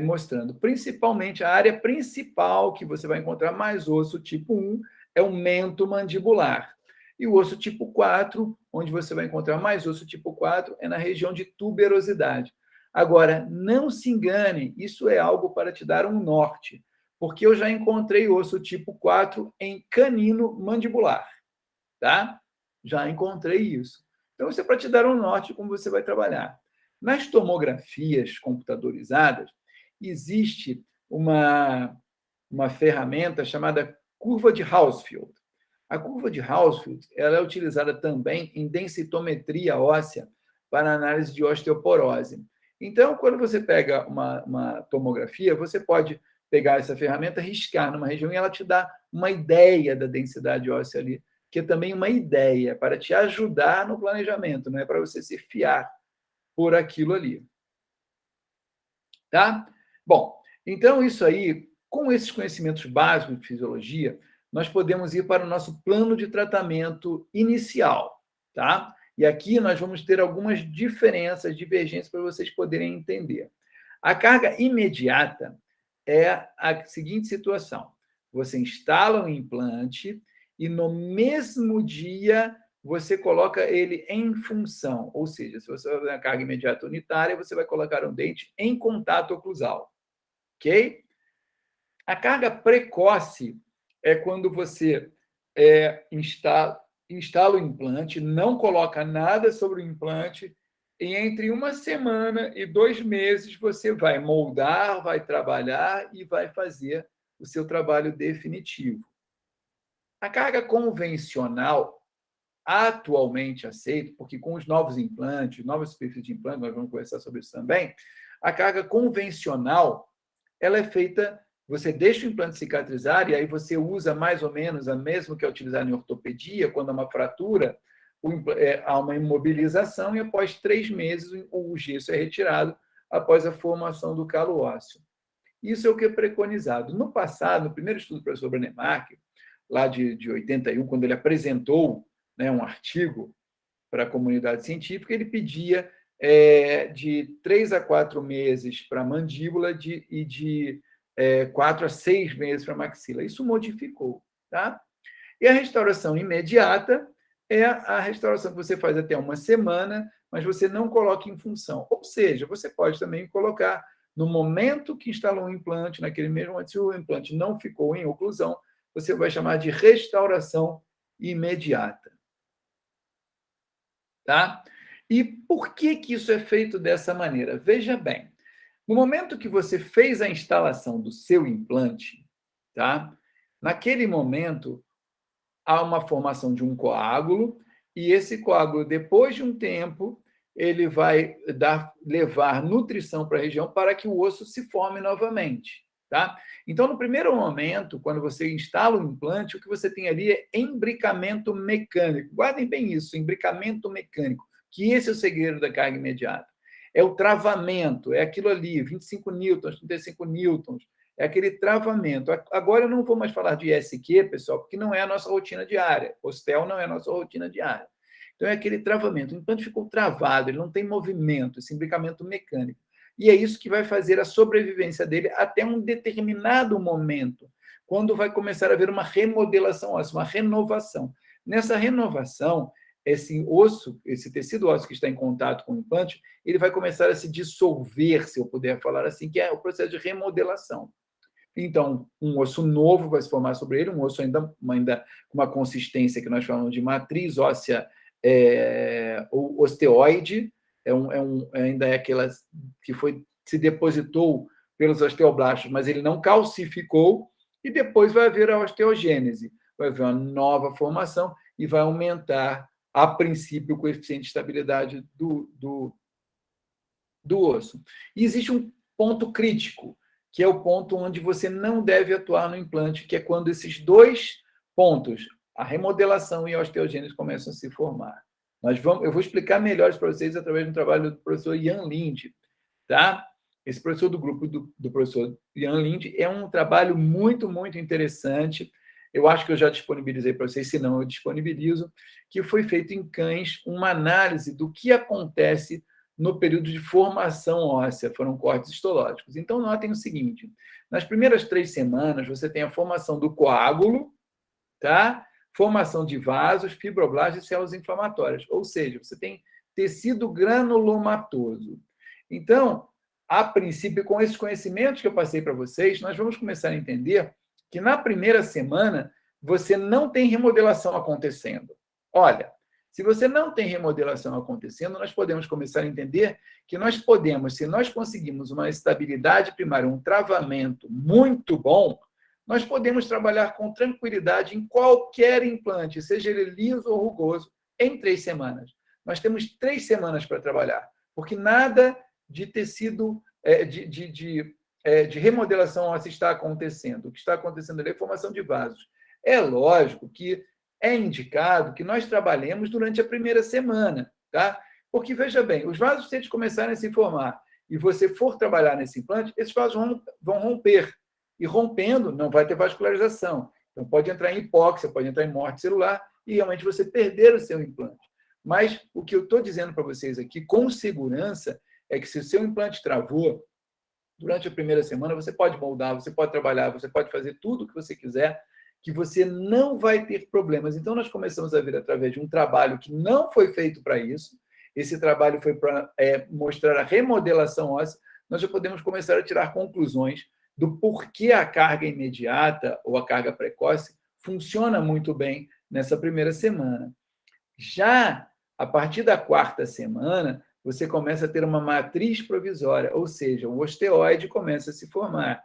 mostrando principalmente a área principal que você vai encontrar mais osso tipo 1 é o mento mandibular. E o osso tipo 4, onde você vai encontrar mais osso tipo 4, é na região de tuberosidade. Agora, não se enganem, isso é algo para te dar um norte, porque eu já encontrei osso tipo 4 em canino mandibular, tá? Já encontrei isso. Então, isso é para te dar um norte de como você vai trabalhar. Nas tomografias computadorizadas, existe uma ferramenta chamada curva de Hounsfield. A curva de Hounsfield ela é utilizada também em densitometria óssea para análise de osteoporose. Então, quando você pega uma tomografia, você pode pegar essa ferramenta, riscar numa região e ela te dá uma ideia da densidade óssea ali, que é também uma ideia para te ajudar no planejamento, não é para você se fiar por aquilo ali. Tá? Bom, então isso aí, com esses conhecimentos básicos de fisiologia, nós podemos ir para o nosso plano de tratamento inicial, tá? E aqui nós vamos ter algumas diferenças, divergências para vocês poderem entender. A carga imediata é a seguinte situação: você instala um implante e no mesmo dia você coloca ele em função, ou seja, se você vai fazer a carga imediata unitária, você vai colocar um dente em contato oclusal, ok? A carga precoce é quando você instala o implante, não coloca nada sobre o implante, e entre 1 semana e 2 meses você vai moldar, vai trabalhar e vai fazer o seu trabalho definitivo. A carga convencional, atualmente aceita, porque com os novos implantes, novas superfícies de implante, nós vamos conversar sobre isso também, a carga convencional ela é feita, você deixa o implante cicatrizar e aí você usa mais ou menos a mesma que é utilizada em ortopedia, quando há uma fratura, há uma imobilização e após 3 meses o gesso é retirado após a formação do calo ósseo. Isso é o que é preconizado. No passado, no primeiro estudo do professor Brannemark, lá de 81, quando ele apresentou um artigo para a comunidade científica, ele pedia de 3 a 4 meses para a mandíbula e de 4 a 6 meses para a maxila. Isso modificou. Tá? E a restauração imediata é a restauração que você faz até 1 semana, mas você não coloca em função. Ou seja, você pode também colocar no momento que instalou o implante, naquele mesmo momento, se o implante não ficou em oclusão, você vai chamar de restauração imediata. Tá? E por que isso é feito dessa maneira? Veja bem, no momento que você fez a instalação do seu implante, tá? Naquele momento, há uma formação de um coágulo, e esse coágulo, depois de um tempo, ele vai levar nutrição para a região para que o osso se forme novamente. Tá? Então, no primeiro momento, quando você instala o implante, o que você tem ali é embricamento mecânico. Guardem bem isso, embricamento mecânico, que esse é o segredo da carga imediata. É o travamento, é aquilo ali, 25 newtons, 35 newtons, é aquele travamento. Agora eu não vou mais falar de ESQ, pessoal, porque não é a nossa rotina diária. Hostel não é a nossa rotina diária. Então, é aquele travamento. O implante ficou travado, ele não tem movimento, esse imbricamento mecânico. E é isso que vai fazer a sobrevivência dele até um determinado momento, quando vai começar a haver uma remodelação óssea, uma renovação. Nessa renovação, esse osso, esse tecido ósseo que está em contato com o implante, ele vai começar a se dissolver, se eu puder falar assim, que é o processo de remodelação. Então, um osso novo vai se formar sobre ele, um osso ainda com uma consistência que nós chamamos de matriz óssea osteoide, ainda é aquela que se depositou pelos osteoblastos, mas ele não calcificou, e depois vai haver a osteogênese, vai haver uma nova formação e vai aumentar, a princípio, o coeficiente de estabilidade do osso. E existe um ponto crítico, que é o ponto onde você não deve atuar no implante, que é quando esses dois pontos, a remodelação e a osteogênese, começam a se formar. Eu vou explicar melhor isso para vocês através do trabalho do professor Jan Linde. Tá? Esse professor do grupo do professor Jan Linde é um trabalho muito, muito interessante. Eu acho que eu já disponibilizei para vocês, se não, eu disponibilizo, que foi feito em cães uma análise do que acontece no período de formação óssea, foram cortes histológicos. Então, notem o seguinte, nas primeiras 3 semanas, você tem a formação do coágulo, tá? Formação de vasos, fibroblastos e células inflamatórias, ou seja, você tem tecido granulomatoso. Então, a princípio, com esses conhecimentos que eu passei para vocês, nós vamos começar a entender que na primeira semana você não tem remodelação acontecendo. Olha, se você não tem remodelação acontecendo, nós podemos começar a entender que nós podemos, se nós conseguimos uma estabilidade primária, um travamento muito bom, nós podemos trabalhar com tranquilidade em qualquer implante, seja ele liso ou rugoso, em 3 semanas. Nós temos 3 semanas para trabalhar, porque nada de tecido, de remodelação óssea está acontecendo. O que está acontecendo ali é formação de vasos. É lógico que é indicado que nós trabalhemos durante a primeira semana, tá? Porque, veja bem, os vasos, se eles começarem a se formar e você for trabalhar nesse implante, esses vasos vão romper. E rompendo, não vai ter vascularização. Então, pode entrar em hipóxia, pode entrar em morte celular e realmente você perder o seu implante. Mas o que eu estou dizendo para vocês aqui, com segurança, é que se o seu implante travou, durante a primeira semana, você pode moldar, você pode trabalhar, você pode fazer tudo o que você quiser, que você não vai ter problemas. Então, nós começamos a ver através de um trabalho que não foi feito para isso. Esse trabalho foi para mostrar a remodelação óssea. Nós já podemos começar a tirar conclusões do porquê a carga imediata ou a carga precoce funciona muito bem nessa primeira semana. Já a partir da 4ª semana, você começa a ter uma matriz provisória, ou seja, o osteoide começa a se formar.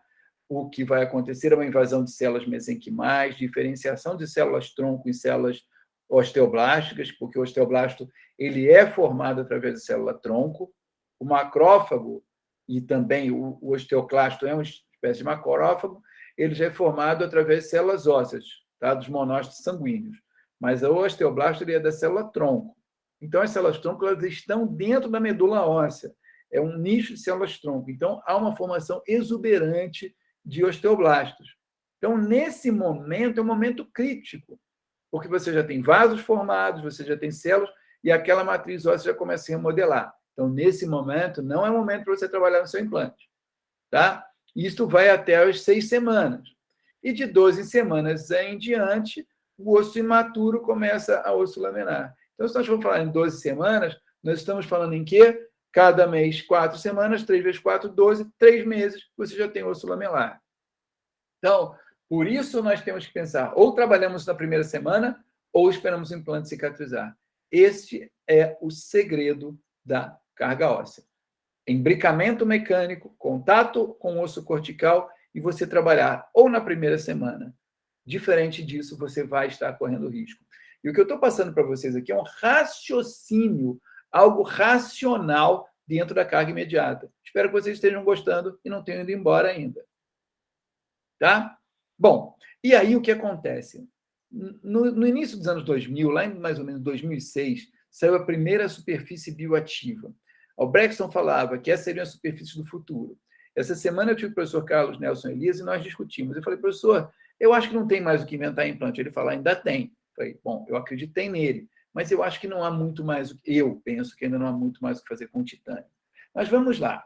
O que vai acontecer é uma invasão de células mesenquimais, diferenciação de células-tronco em células osteoblásticas, porque o osteoblasto ele é formado através da célula-tronco. O macrófago e também o osteoclasto é uma espécie de macrófago, ele já é formado através de células ósseas, tá? Dos monócitos sanguíneos. Mas o osteoblasto ele é da célula-tronco. Então, as células-tronco elas estão dentro da medula óssea. É um nicho de células-tronco. Então, há uma formação exuberante de osteoblastos. Então, nesse momento, é um momento crítico, porque você já tem vasos formados, você já tem células, e aquela matriz óssea já começa a se remodelar. Então, nesse momento, não é momento para você trabalhar no seu implante. Tá? Isso vai até as 6 semanas. E de 12 semanas em diante, o osso imaturo começa a osso laminar. Então, se nós formos falar em 12 semanas, nós estamos falando em quê? Cada mês, 4 semanas, 3 vezes 4, 12, 3 meses, você já tem osso lamelar. Então, por isso nós temos que pensar, ou trabalhamos na primeira semana, ou esperamos o implante cicatrizar. Este é o segredo da carga óssea. Imbricamento mecânico, contato com o osso cortical e você trabalhar ou na primeira semana. Diferente disso, você vai estar correndo risco. E o que eu estou passando para vocês aqui é um raciocínio, algo racional dentro da carga imediata. Espero que vocês estejam gostando e não tenham ido embora ainda. Tá? Bom, e aí o que acontece? No início dos anos 2000, lá em mais ou menos 2006, saiu a primeira superfície bioativa. O Braxton falava que essa seria a superfície do futuro. Essa semana eu tive o professor Carlos Nelson Elias e nós discutimos. Eu falei, professor, eu acho que não tem mais o que inventar implante. Ele falou, ainda tem. Eu falei, bom, eu acreditei nele, mas eu acho que não há muito mais, eu penso que ainda não há muito mais o que fazer com o titânio. Mas vamos lá.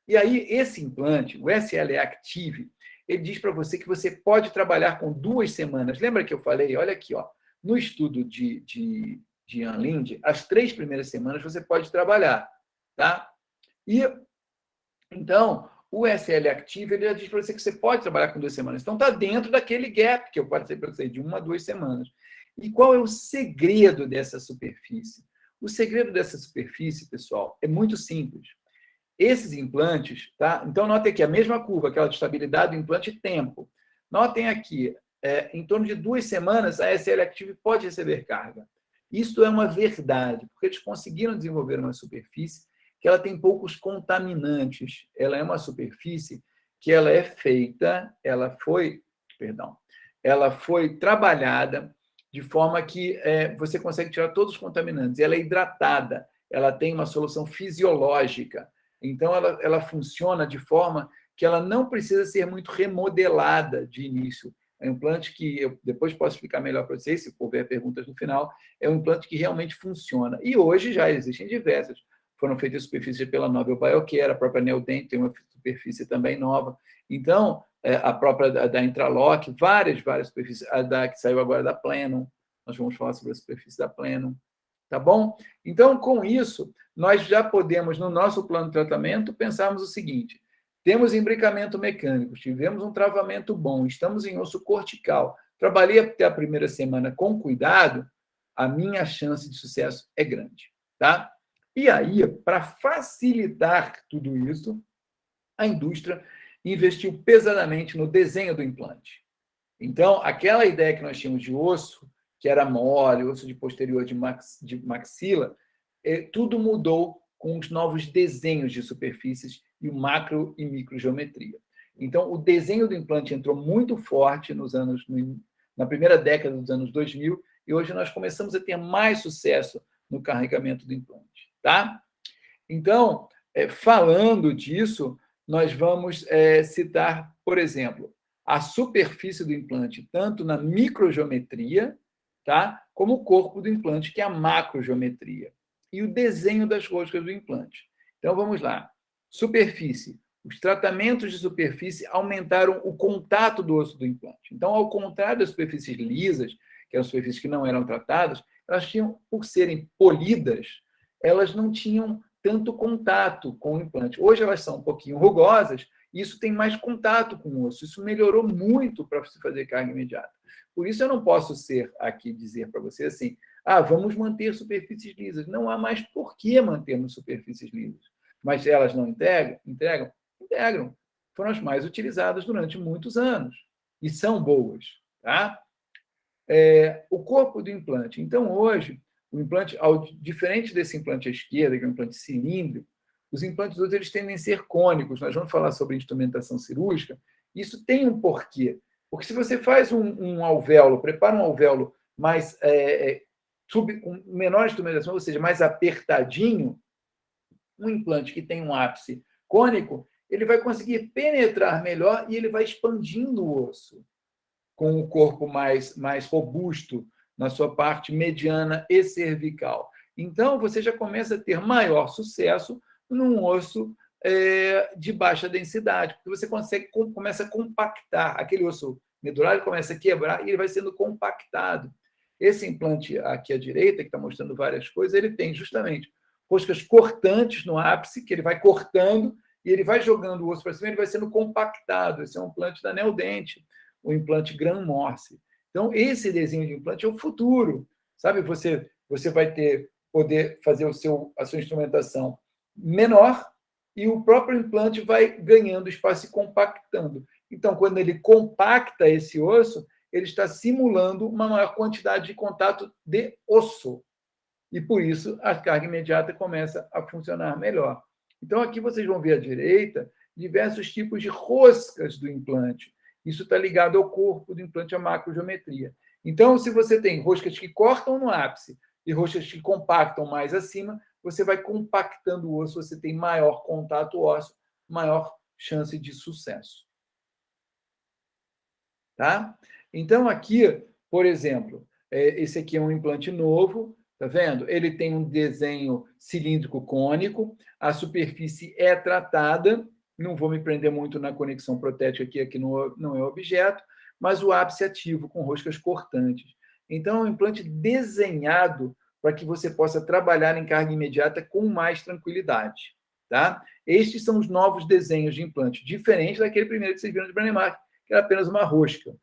E aí, esse implante, o SLE Active, ele diz para você que você pode trabalhar com 2 semanas. Lembra que eu falei? Olha aqui, ó, no estudo de Ian Linde, as 3 primeiras semanas você pode trabalhar, tá? E, então, o SL Active, ele já diz para você que você pode trabalhar com 2 semanas. Então, está dentro daquele gap que eu passei para você, de 1 a 2 semanas. E qual é o segredo dessa superfície? O segredo dessa superfície, pessoal, é muito simples. Esses implantes, tá? Então, notem aqui a mesma curva, aquela de estabilidade do implante e tempo. Notem aqui, em torno de 2 semanas, a SL Active pode receber carga. Isso é uma verdade, porque eles conseguiram desenvolver uma superfície que ela tem poucos contaminantes. Ela é uma superfície que ela é feita, ela foi trabalhada de forma que você consegue tirar todos os contaminantes. Ela é hidratada, ela tem uma solução fisiológica. Então, ela funciona de forma que ela não precisa ser muito remodelada de início. É um implante que eu depois posso explicar melhor para vocês, se houver perguntas no final. É um implante que realmente funciona. E hoje já existem diversas. Foram feitas superfícies pela Nobel Biocare, a própria Neodent tem uma superfície também nova. Então, a própria da Intralock, várias superfícies. A que saiu agora da Plenum, nós vamos falar sobre a superfície da Plenum. Tá bom? Então, com isso, nós já podemos, no nosso plano de tratamento, pensarmos o seguinte: temos imbricamento mecânico, tivemos um travamento bom, estamos em osso cortical, trabalhei até a primeira semana com cuidado, a minha chance de sucesso é grande. Tá? E aí, para facilitar tudo isso, a indústria investiu pesadamente no desenho do implante. Então, aquela ideia que nós tínhamos de osso, que era mole, osso de posterior de maxila, tudo mudou com os novos desenhos de superfícies e o macro e microgeometria. Então, o desenho do implante entrou muito forte na primeira década dos anos 2000 e hoje nós começamos a ter mais sucesso no carregamento do implante. Tá? Então, falando disso, nós vamos citar, por exemplo, a superfície do implante, tanto na microgeometria, tá? Como o corpo do implante, que é a macrogeometria, e o desenho das roscas do implante. Então, vamos lá. Superfície. Os tratamentos de superfície aumentaram o contato do osso do implante. Então, ao contrário das superfícies lisas, que eram superfícies que não eram tratadas, elas tinham, por serem polidas, elas não tinham tanto contato com o implante. Hoje elas são um pouquinho rugosas, e isso tem mais contato com o osso. Isso melhorou muito para se fazer carga imediata. Por isso eu não posso dizer para você assim, vamos manter superfícies lisas. Não há mais por que mantermos superfícies lisas. Mas elas não integram? Integram. Foram as mais utilizadas durante muitos anos. E são boas. Tá? O corpo do implante. Então, hoje, o implante, diferente desse implante à esquerda, que é um implante cilíndrico, os implantes hoje eles tendem a ser cônicos. Nós vamos falar sobre instrumentação cirúrgica. Isso tem um porquê. Porque se você faz um alvéolo, prepara um alvéolo mais com menor instrumentação, ou seja, mais apertadinho, um implante que tem um ápice cônico, ele vai conseguir penetrar melhor e ele vai expandindo o osso, com o corpo mais robusto na sua parte mediana e cervical. Então, você já começa a ter maior sucesso num osso de baixa densidade, porque você começa a compactar. Aquele osso medular ele começa a quebrar e ele vai sendo compactado. Esse implante aqui à direita, que está mostrando várias coisas, ele tem justamente roscas cortantes no ápice, que ele vai cortando e ele vai jogando o osso para cima, ele vai sendo compactado. Esse é um implante da Neodent, o implante Gran Morse. Então, esse desenho de implante é o futuro. sabe? Você vai poder fazer a sua instrumentação menor e o próprio implante vai ganhando espaço e compactando. Então, quando ele compacta esse osso, ele está simulando uma maior quantidade de contato de osso. E, por isso, a carga imediata começa a funcionar melhor. Então, aqui vocês vão ver à direita diversos tipos de roscas do implante. Isso está ligado ao corpo do implante, à macrogeometria. Então, se você tem roscas que cortam no ápice e roscas que compactam mais acima, você vai compactando o osso, você tem maior contato ósseo, maior chance de sucesso. Tá? Então, aqui, por exemplo, esse aqui é um implante novo, tá vendo? Ele tem um desenho cilíndrico cônico, a superfície é tratada, não vou me prender muito na conexão protética aqui não é objeto, mas o ápice ativo com roscas cortantes. Então, é um implante desenhado para que você possa trabalhar em carga imediata com mais tranquilidade. Tá? Estes são os novos desenhos de implante, diferente daquele primeiro que vocês viram de Brånemark, que era apenas uma rosca.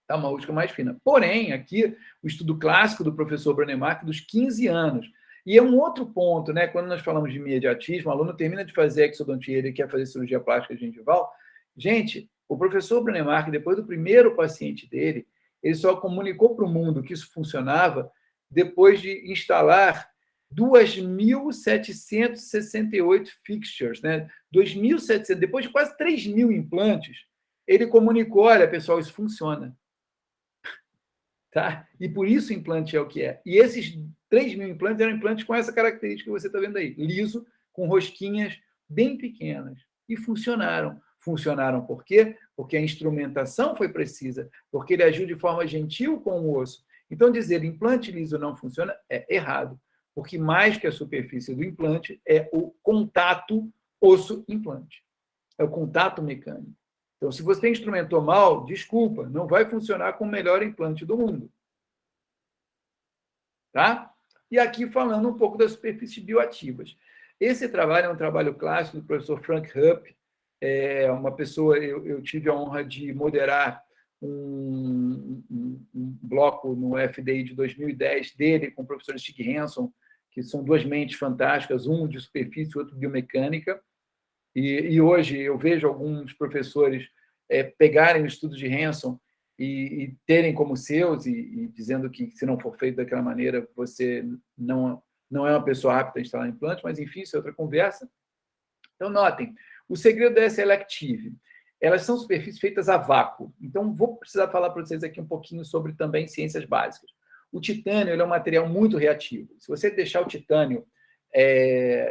Tá? Uma rosca mais fina. Porém, aqui, o estudo clássico do professor Brånemark dos 15 anos. E é um outro ponto, né? Quando nós falamos de imediatismo, o aluno termina de fazer exodontia, ele quer fazer cirurgia plástica gengival. Gente, o professor Brånemark, depois do primeiro paciente dele, ele só comunicou para o mundo que isso funcionava depois de instalar 2.768 fixtures, né? 2.700, depois de quase 3.000 implantes, ele comunicou, olha, pessoal, isso funciona. Tá? E por isso o implante é o que é. E esses 3.000 implantes eram implantes com essa característica que você está vendo aí, liso, com rosquinhas bem pequenas. E funcionaram. Funcionaram por quê? Porque a instrumentação foi precisa, porque ele agiu de forma gentil com o osso. Então, dizer implante liso não funciona é errado, porque mais que a superfície do implante é o contato osso-implante. É o contato mecânico. Então, se você instrumentou mal, desculpa, não vai funcionar com o melhor implante do mundo. Tá? E aqui falando um pouco das superfícies bioativas. Esse trabalho é um trabalho clássico do professor Frank Hupp, uma pessoa, eu tive a honra de moderar um bloco no FDI de 2010 dele com o professor Stig Hanson, que são duas mentes fantásticas, um de superfície e outro biomecânica. E hoje eu vejo alguns professores pegarem o estudo de Hanson e terem como seus, e dizendo que, se não for feito daquela maneira, você não é uma pessoa apta a instalar implante, mas, enfim, isso é outra conversa. Então, notem, o segredo é selective. Elas são superfícies feitas a vácuo. Então, vou precisar falar para vocês aqui um pouquinho sobre também ciências básicas. O titânio ele é um material muito reativo. Se você deixar o titânio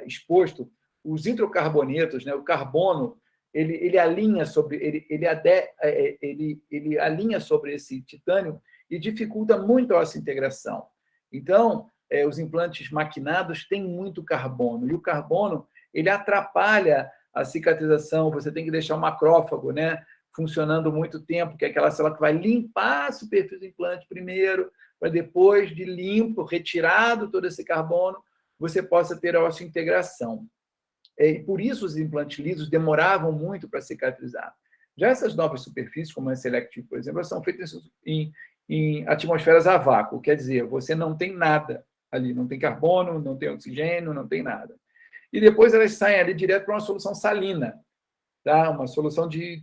exposto, os hidrocarbonetos, né, o carbono, ele alinha sobre ele alinha sobre esse titânio e dificulta muito a nossa integração. Então, os implantes maquinados têm muito carbono, e o carbono ele atrapalha a cicatrização. Você tem que deixar o macrófago, né, funcionando muito tempo, que é aquela célula que vai limpar a superfície do implante primeiro, para depois de limpo, retirado todo esse carbono, você possa ter a osseointegração. E por isso os implantes lisos demoravam muito para cicatrizar. Já essas novas superfícies, como a Selective, por exemplo, são feitas em atmosferas a vácuo, quer dizer, você não tem nada ali, não tem carbono, não tem oxigênio, não tem nada. E depois elas saem ali direto para uma solução salina, tá? Uma solução de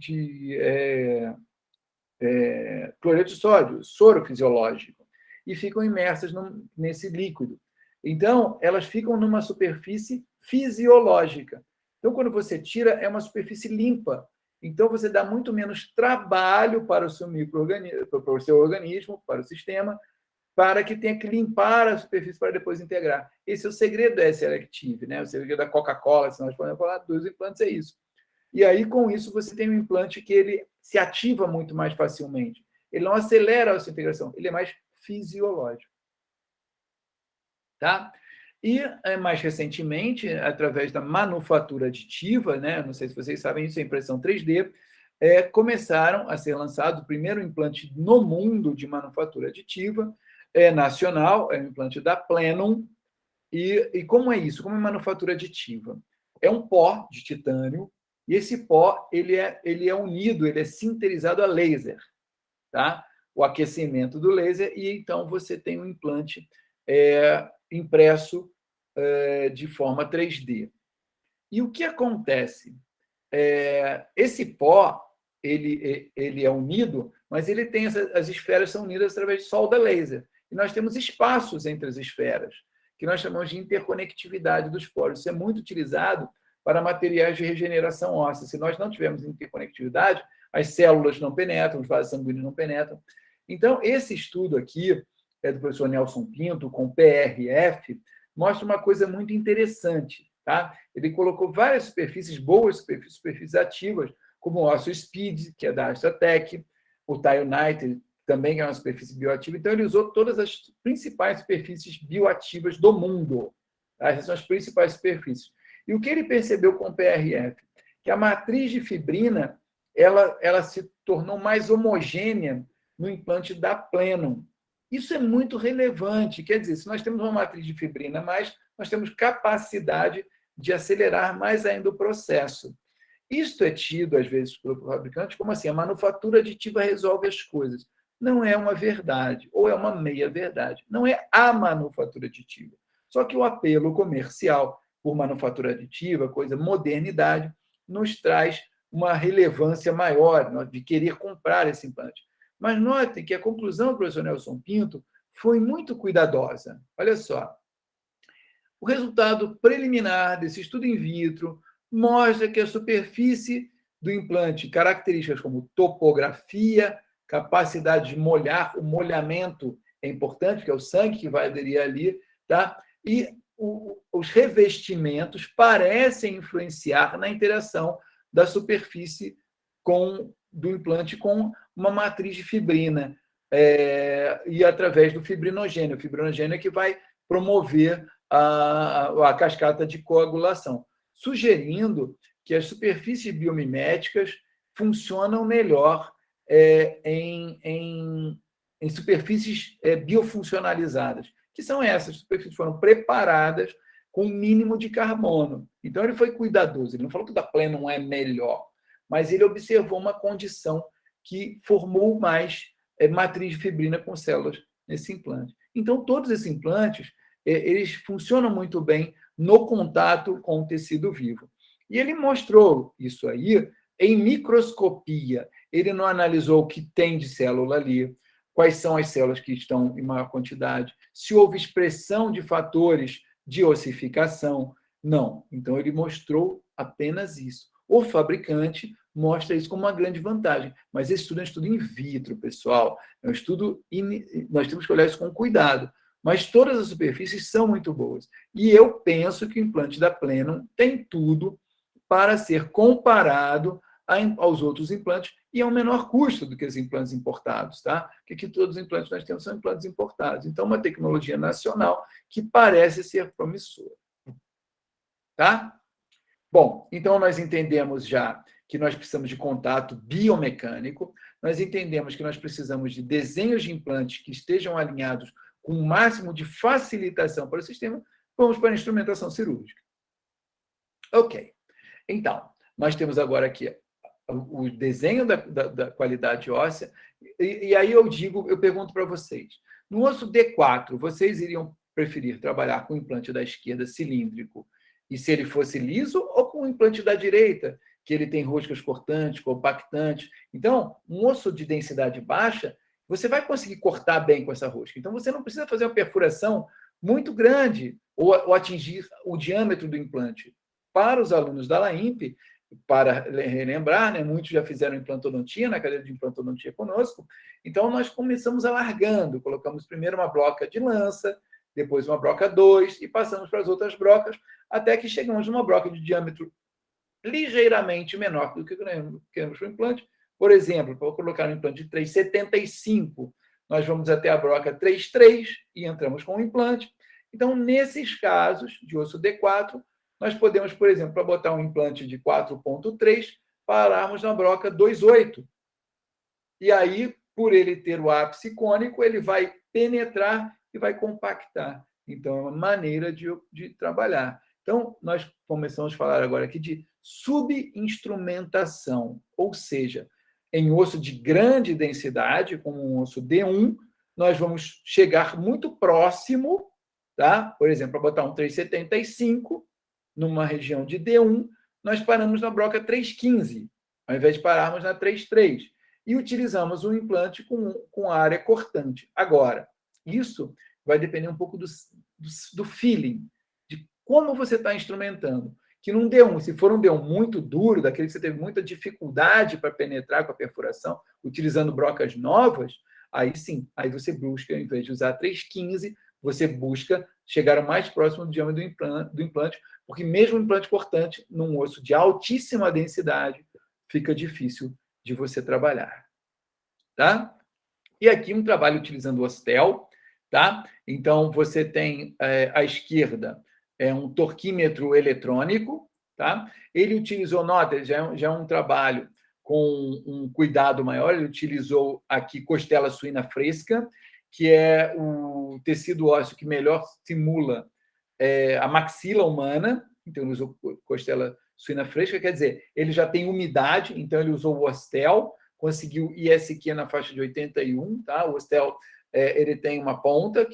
cloreto de sódio, soro fisiológico, e ficam imersas nesse líquido. Então, elas ficam numa superfície fisiológica. Então, quando você tira, é uma superfície limpa. Então, você dá muito menos trabalho para o seu microorganismo, para o seu organismo, para o sistema, para que tenha que limpar a superfície para depois integrar. Esse é o segredo da Selective, né? O segredo da Coca-Cola, se nós podemos falar dos implantes, é isso. E aí, com isso, você tem um implante que ele se ativa muito mais facilmente. Ele não acelera a sua integração, ele é mais fisiológico. Tá? E, mais recentemente, através da manufatura aditiva, né? Não sei se vocês sabem isso, é impressão 3D, começaram a ser lançados o primeiro implante no mundo de manufatura aditiva, nacional, é o implante da Plenum. E como é isso? Como é manufatura aditiva? É um pó de titânio, e esse pó ele é unido, ele é sinterizado a laser. Tá? o aquecimento do laser, e então você tem um implante impresso de forma 3D. E o que acontece? Esse pó ele é unido, mas ele tem as esferas são unidas através de solda laser. E nós temos espaços entre as esferas, que nós chamamos de interconectividade dos poros. Isso é muito utilizado para materiais de regeneração óssea. Se nós não tivermos interconectividade, as células não penetram, os vasos sanguíneos não penetram. Então, esse estudo aqui, do professor Nelson Pinto, com PRF, mostra uma coisa muito interessante. Tá? Ele colocou várias superfícies, boas superfícies ativas, como o ósseo Speed, que é da AstraTech, o Thionite, também é uma superfície bioativa. Então, ele usou todas as principais superfícies bioativas do mundo. Tá? Essas são as principais superfícies. E o que ele percebeu com o PRF? Que a matriz de fibrina ela se tornou mais homogênea no implante da Plenum. Isso é muito relevante. Quer dizer, se nós temos uma matriz de fibrina mais, nós temos capacidade de acelerar mais ainda o processo. Isto é tido, às vezes, pelo fabricante como assim, a manufatura aditiva resolve as coisas. Não é uma verdade, ou é uma meia-verdade. Não é a manufatura aditiva. Só que o apelo comercial por manufatura aditiva, coisa modernidade, nos traz uma relevância maior de querer comprar esse implante. Mas notem que a conclusão do professor Nelson Pinto foi muito cuidadosa. Olha só. O resultado preliminar desse estudo in vitro mostra que a superfície do implante, características como topografia, capacidade de molhar, o molhamento é importante, porque é o sangue que vai aderir ali, tá? E os revestimentos parecem influenciar na interação da superfície do implante com uma matriz de fibrina, e através do fibrinogênio. O fibrinogênio é que vai promover a cascata de coagulação, sugerindo que as superfícies biomiméticas funcionam melhor em superfícies biofuncionalizadas, que são essas superfícies que foram preparadas com um mínimo de carbono. Então, ele foi cuidadoso, ele não falou que o da Plenum é melhor, mas ele observou uma condição que formou mais matriz de fibrina com células nesse implante. Então, todos esses implantes eles funcionam muito bem no contato com o tecido vivo. E ele mostrou isso aí em microscopia. Ele não analisou o que tem de célula ali, quais são as células que estão em maior quantidade, se houve expressão de fatores de ossificação. Não. Então, ele mostrou apenas isso. O fabricante mostra isso como uma grande vantagem. Mas esse estudo é um estudo in vitro, pessoal. É um estudo... Nós temos que olhar isso com cuidado. Mas todas as superfícies são muito boas. E eu penso que o implante da Plenum tem tudo para ser comparado aos outros implantes e ao menor custo do que os implantes importados, tá? Porque aqui todos os implantes que nós temos são implantes importados. Então, uma tecnologia nacional que parece ser promissora. Tá? Bom, então nós entendemos já que nós precisamos de contato biomecânico, nós entendemos que nós precisamos de desenhos de implantes que estejam alinhados com o máximo de facilitação para o sistema, vamos para a instrumentação cirúrgica. Ok. Então, nós temos agora aqui o desenho da qualidade óssea, e aí eu pergunto para vocês, no osso D4, vocês iriam preferir trabalhar com o implante da esquerda cilíndrico, e se ele fosse liso, ou com o implante da direita, que ele tem roscas cortantes, compactantes? Então, um osso de densidade baixa, você vai conseguir cortar bem com essa rosca. Então, você não precisa fazer uma perfuração muito grande ou atingir o diâmetro do implante. Para os alunos da LAIMP, para relembrar, né, muitos já fizeram implantodontia, na cadeira de implantodontia conosco, então nós começamos alargando, colocamos primeiro uma broca de lança, depois uma broca 2, e passamos para as outras brocas, até que chegamos numa broca de diâmetro ligeiramente menor do que queremos para o implante. Por exemplo, para colocar um implante de 3,75, nós vamos até a broca 3,3 e entramos com o implante. Então, nesses casos de osso D4, nós podemos, por exemplo, para botar um implante de 4,3, pararmos na broca 2,8. E aí, por ele ter o ápice cônico, ele vai penetrar e vai compactar. Então, é uma maneira de trabalhar. Então, nós começamos a falar agora aqui de subinstrumentação, ou seja, em osso de grande densidade, como um osso D1, nós vamos chegar muito próximo, tá? Por exemplo, para botar um 375 numa região de D1, nós paramos na broca 315, ao invés de pararmos na 33, e utilizamos um implante com área cortante. Agora, isso vai depender um pouco do feeling, de como você está instrumentando. Que num D1, se for um D1 muito duro, daquele que você teve muita dificuldade para penetrar com a perfuração, utilizando brocas novas, aí sim, aí você busca, ao invés de usar 315, você busca chegar o mais próximo do diâmetro do implante, porque mesmo o implante cortante, num osso de altíssima densidade, fica difícil de você trabalhar. Tá? E aqui um trabalho utilizando o Ostel, tá? Então, você tem à esquerda um torquímetro eletrônico, tá? Ele utilizou, nota, já é um trabalho com um cuidado maior, ele utilizou aqui costela suína fresca, que é o tecido ósseo que melhor simula a maxila humana, então ele usou costela suína fresca, quer dizer, ele já tem umidade, então ele usou o Ostel, conseguiu ISQ na faixa de 81, tá? O Ostel ele tem uma ponta,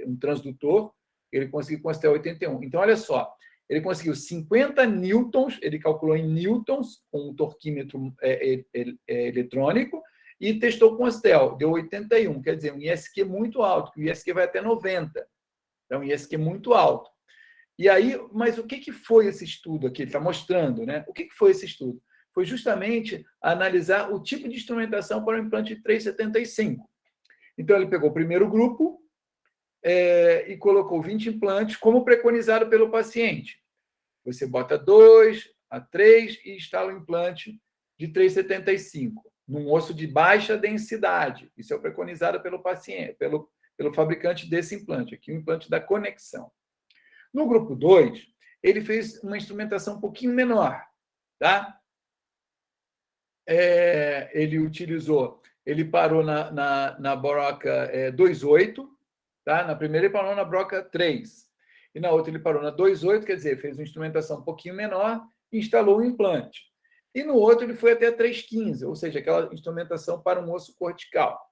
um transdutor, ele conseguiu com o Ostel 81. Então, olha só, ele conseguiu 50 newtons, ele calculou em newtons, com um torquímetro eletrônico, e testou com o Ostel, deu 81, quer dizer, um ISQ muito alto, que o ISQ vai até 90. Então, um ISQ muito alto. E aí, mas o que foi esse estudo aqui? Ele está mostrando, né? O que foi esse estudo? Foi justamente analisar o tipo de instrumentação para o implante 375. Então, ele pegou o primeiro grupo e colocou 20 implantes, como preconizado pelo paciente. Você bota 2 a 3 e instala o implante de 375, num osso de baixa densidade. Isso é o preconizado pelo paciente, pelo fabricante desse implante, aqui o implante da conexão. No grupo 2, ele fez uma instrumentação um pouquinho menor, tá? Ele parou na broca 2,8, tá? Na primeira ele parou na broca 3, e na outra ele parou na 2,8, quer dizer, fez uma instrumentação um pouquinho menor e instalou o implante. E no outro ele foi até 3,15, ou seja, aquela instrumentação para um osso cortical.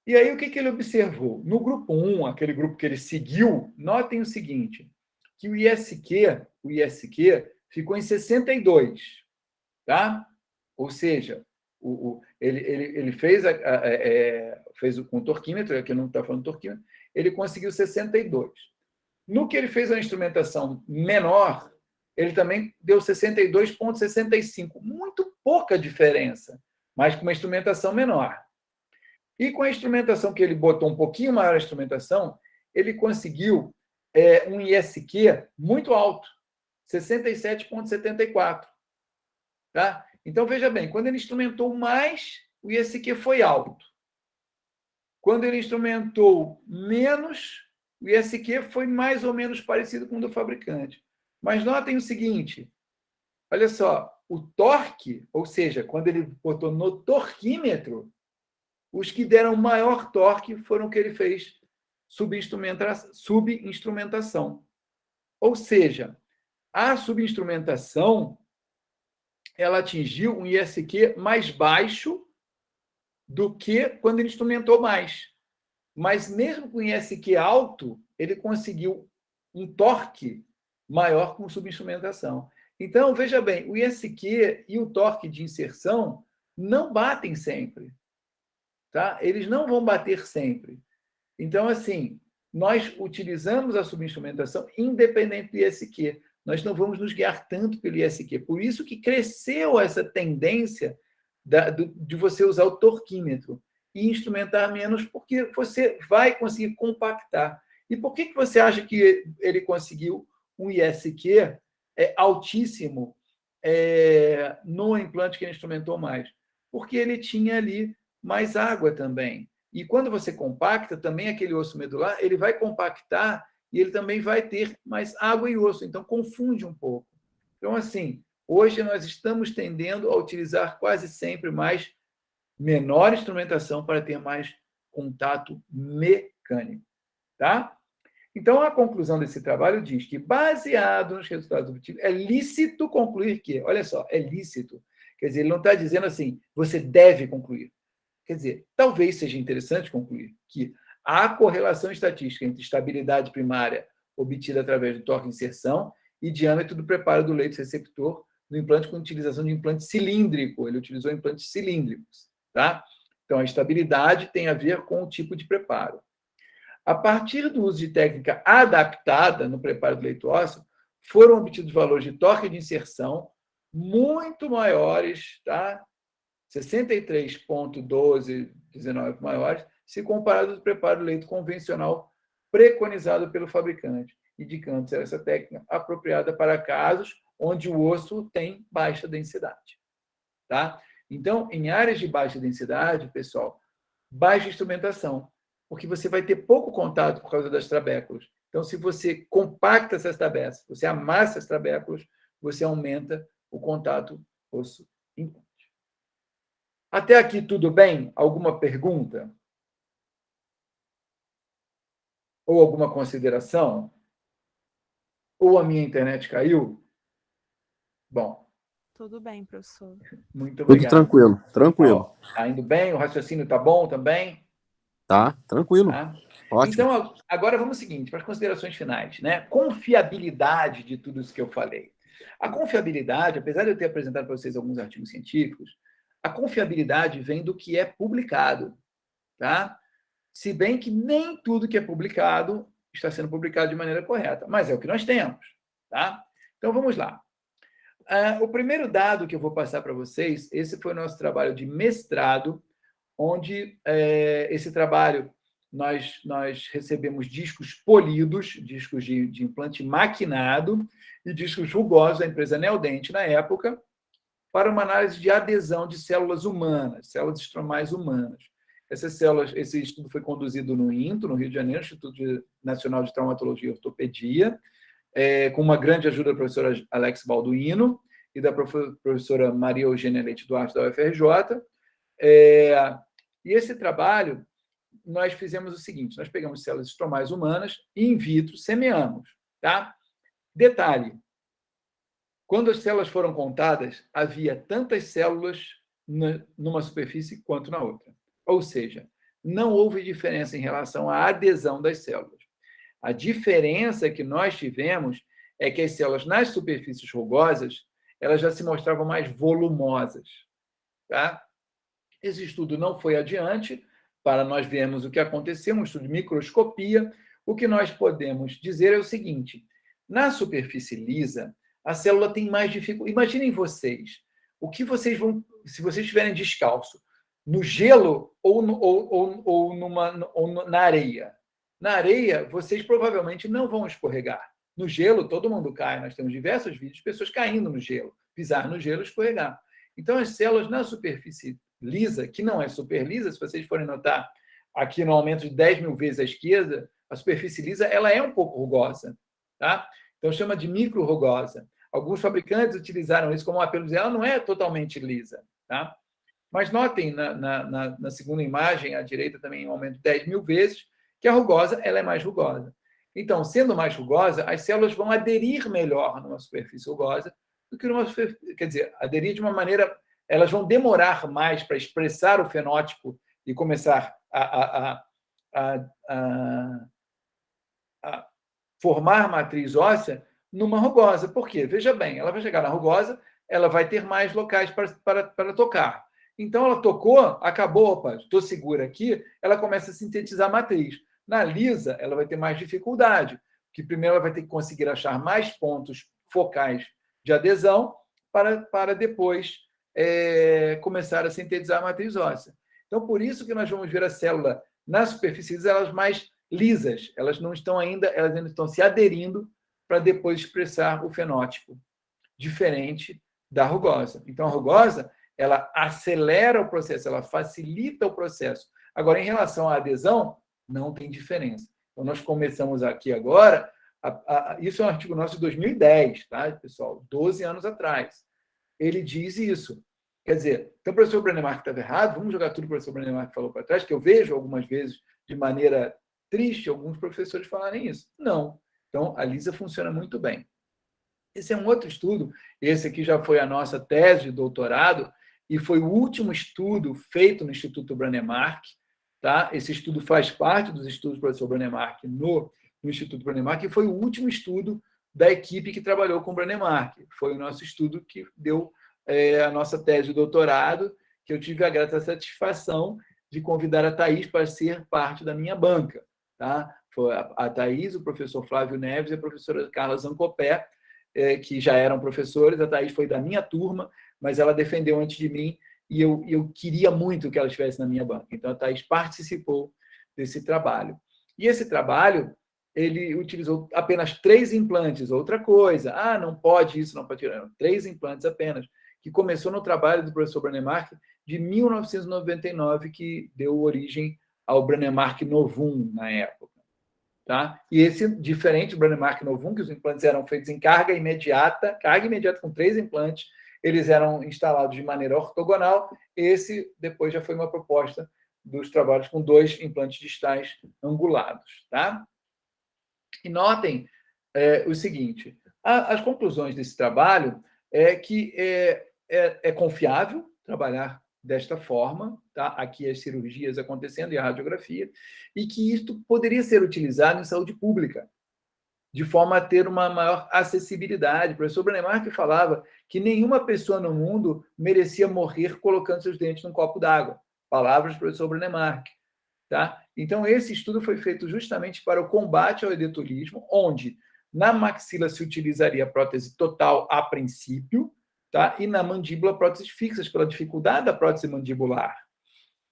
E aí, o que ele observou? No grupo 1, aquele grupo que ele seguiu, notem o seguinte, que o ISQ ficou em 62, tá? Ou seja, ele fez com torquímetro, aqui não está falando torquímetro, ele conseguiu 62. No que ele fez a instrumentação menor, ele também deu 62,65, muito pouca diferença, mas com uma instrumentação menor. E com a instrumentação que ele botou um pouquinho maior a instrumentação, ele conseguiu um ISQ muito alto, 67,74. Tá? Então, veja bem, quando ele instrumentou mais, o ISQ foi alto. Quando ele instrumentou menos, o ISQ foi mais ou menos parecido com o do fabricante. Mas notem o seguinte, olha só, o torque, ou seja, quando ele botou no torquímetro, os que deram maior torque foram o que ele fez subinstrumentação. Ou seja, a subinstrumentação ela atingiu um ISQ mais baixo do que quando ele instrumentou mais. Mas mesmo com ISQ alto, ele conseguiu um torque maior com subinstrumentação. Então, veja bem, o ISQ e o torque de inserção não batem sempre. Tá? Eles não vão bater sempre. Então, assim, nós utilizamos a subinstrumentação independente do ISQ. Nós não vamos nos guiar tanto pelo ISQ. Por isso que cresceu essa tendência de você usar o torquímetro e instrumentar menos, porque você vai conseguir compactar. E por que você acha que ele conseguiu um ISQ altíssimo no implante que ele instrumentou mais? Porque ele tinha ali mais água também. E quando você compacta, também aquele osso medular, ele vai compactar e ele também vai ter mais água e osso. Então, confunde um pouco. Então, assim, hoje nós estamos tendendo a utilizar quase sempre mais menor instrumentação para ter mais contato mecânico. Tá? Então, a conclusão desse trabalho diz que, baseado nos resultados obtidos, é lícito concluir que, olha só, é lícito Quer dizer, ele não está dizendo assim, você deve concluir. Quer dizer, talvez seja interessante concluir que há correlação estatística entre estabilidade primária obtida através do torque inserção e diâmetro do preparo do leito receptor no implante com utilização de implante cilíndrico. Ele utilizou implantes cilíndricos, tá? Então, a estabilidade tem a ver com o tipo de preparo. A partir do uso de técnica adaptada no preparo do leito ósseo, foram obtidos valores de torque de inserção muito maiores, tá? 63,1219 maiores, se comparado ao preparo do leito convencional preconizado pelo fabricante, indicando ser essa técnica apropriada para casos onde o osso tem baixa densidade. Tá? Então, em áreas de baixa densidade, pessoal, baixa instrumentação, porque você vai ter pouco contato por causa das trabéculas. Então, se você compacta essas trabéculas, você amassa as trabéculas, você aumenta o contato osso-implante. Até aqui tudo bem? Alguma pergunta? Ou alguma consideração? Ou a minha internet caiu? Bom. Tudo bem, professor. Muito obrigado. Tudo tranquilo, tranquilo. Está indo bem? O raciocínio está bom também? Tá, tranquilo. Tá? Ótimo. Então, agora vamos ao seguinte, para as considerações finais, né? Confiabilidade de tudo isso que eu falei. A confiabilidade, apesar de eu ter apresentado para vocês alguns artigos científicos, a confiabilidade vem do que é publicado, tá? Se bem que nem tudo que é publicado está sendo publicado de maneira correta, mas é o que nós temos, tá? Então, vamos lá. O primeiro dado que eu vou passar para vocês, esse foi o nosso trabalho de mestrado, onde esse trabalho nós recebemos discos polidos, discos de implante maquinado e discos rugosos da empresa Neodente na época, para uma análise de adesão de células humanas, células estromais humanas. Esse estudo foi conduzido no INTO, no Rio de Janeiro, Instituto Nacional de Traumatologia e Ortopedia, com uma grande ajuda da professora Alex Balduino e da professora Maria Eugênia Leite Duarte, da UFRJ. E esse trabalho, nós fizemos o seguinte, nós pegamos células estromais humanas e, in vitro, semeamos. Tá? Detalhe, quando as células foram contadas, havia tantas células numa superfície quanto na outra. Ou seja, não houve diferença em relação à adesão das células. A diferença que nós tivemos é que as células nas superfícies rugosas, elas já se mostravam mais volumosas. Tá? Esse estudo não foi adiante, para nós vermos o que aconteceu, um estudo de microscopia. O que nós podemos dizer é o seguinte, na superfície lisa, a célula tem mais dificuldade. Imaginem vocês, o que vocês vão, se vocês estiverem descalço, no gelo ou na areia. Na areia, vocês provavelmente não vão escorregar. No gelo, todo mundo cai. Nós temos diversos vídeos de pessoas caindo no gelo, pisar no gelo e escorregar. Então, as células na superfície lisa, que não é super lisa, se vocês forem notar aqui no aumento de 10 mil vezes à esquerda, a superfície lisa ela é um pouco rugosa. Tá? Então, chama de micro-rugosa. Alguns fabricantes utilizaram isso como um apelo, ela não é totalmente lisa. Tá? Mas notem, na segunda imagem, à direita também um aumento de 10 mil vezes, que a rugosa ela é mais rugosa. Então, sendo mais rugosa, as células vão aderir melhor numa superfície rugosa do que numa superfície... Quer dizer, aderir de uma maneira... Elas vão demorar mais para expressar o fenótipo e começar a formar matriz óssea numa rugosa. Por quê? Veja bem, ela vai chegar na rugosa, ela vai ter mais locais para tocar. Então, ela tocou, acabou, opa, estou segura aqui, ela começa a sintetizar a matriz. Na lisa, ela vai ter mais dificuldade, porque primeiro ela vai ter que conseguir achar mais pontos focais de adesão para depois começar a sintetizar a matriz óssea. Então, por isso que nós vamos ver a célula na superfície lisa, elas mais lisas, elas ainda estão se aderindo para depois expressar o fenótipo, diferente da rugosa. Então, a rugosa ela acelera o processo, ela facilita o processo. Agora, em relação à adesão, não tem diferença. Então, nós começamos aqui agora, isso é um artigo nosso de 2010, tá, pessoal? 12 anos atrás. Ele diz isso. Quer dizer, então o professor Brennemark estava errado, vamos jogar tudo que o professor Brennemark falou para trás, que eu vejo algumas vezes, de maneira triste, alguns professores falarem isso. Não. Então, a lisa funciona muito bem. Esse é um outro estudo. Esse aqui já foi a nossa tese de doutorado e foi o último estudo feito no Instituto Branemark. Tá? Esse estudo faz parte dos estudos do professor Branemark no Instituto Branemark e foi o último estudo da equipe que trabalhou com o Branemark. Foi o nosso estudo que deu a nossa tese de doutorado, que eu tive a grata satisfação de convidar a Thaís para ser parte da minha banca. Tá? Foi a Thaís, o professor Flávio Neves e a professora Carla Zancopé, que já eram professores. A Thaís foi da minha turma, mas ela defendeu antes de mim e eu queria muito que ela estivesse na minha banca. Então, a Thaís participou desse trabalho. E esse trabalho, ele utilizou apenas 3 implantes. Outra coisa, não pode isso, não pode tirar. 3 implantes apenas, que começou no trabalho do professor Branemark de 1999, que deu origem ao Branemark Novum na época. Tá? E esse, diferente do Branemark Novum, que os implantes eram feitos em carga imediata com 3 implantes, eles eram instalados de maneira ortogonal. Esse, depois, já foi uma proposta dos trabalhos com 2 implantes distais angulados. Tá? E notem o seguinte, as conclusões desse trabalho é que é confiável trabalhar desta forma, tá? Aqui as cirurgias acontecendo e a radiografia, e que isto poderia ser utilizado em saúde pública, de forma a ter uma maior acessibilidade. O professor Branemark falava que nenhuma pessoa no mundo merecia morrer colocando seus dentes num copo d'água. Palavras do professor Branemark. Tá? Então, esse estudo foi feito justamente para o combate ao edetulismo, onde na maxila se utilizaria a prótese total a princípio, tá? E na mandíbula próteses fixas, pela dificuldade da prótese mandibular.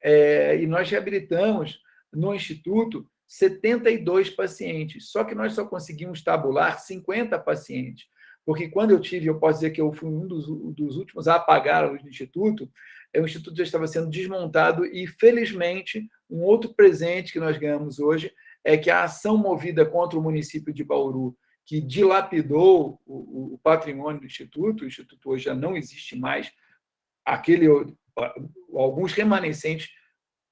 E nós reabilitamos no Instituto 72 pacientes, só que nós só conseguimos tabular 50 pacientes, porque quando eu posso dizer que eu fui um dos últimos a apagar a luz do Instituto, o Instituto já estava sendo desmontado e, felizmente, um outro presente que nós ganhamos hoje é que a ação movida contra o município de Bauru, que dilapidou o patrimônio do Instituto, o Instituto hoje já não existe mais, alguns remanescentes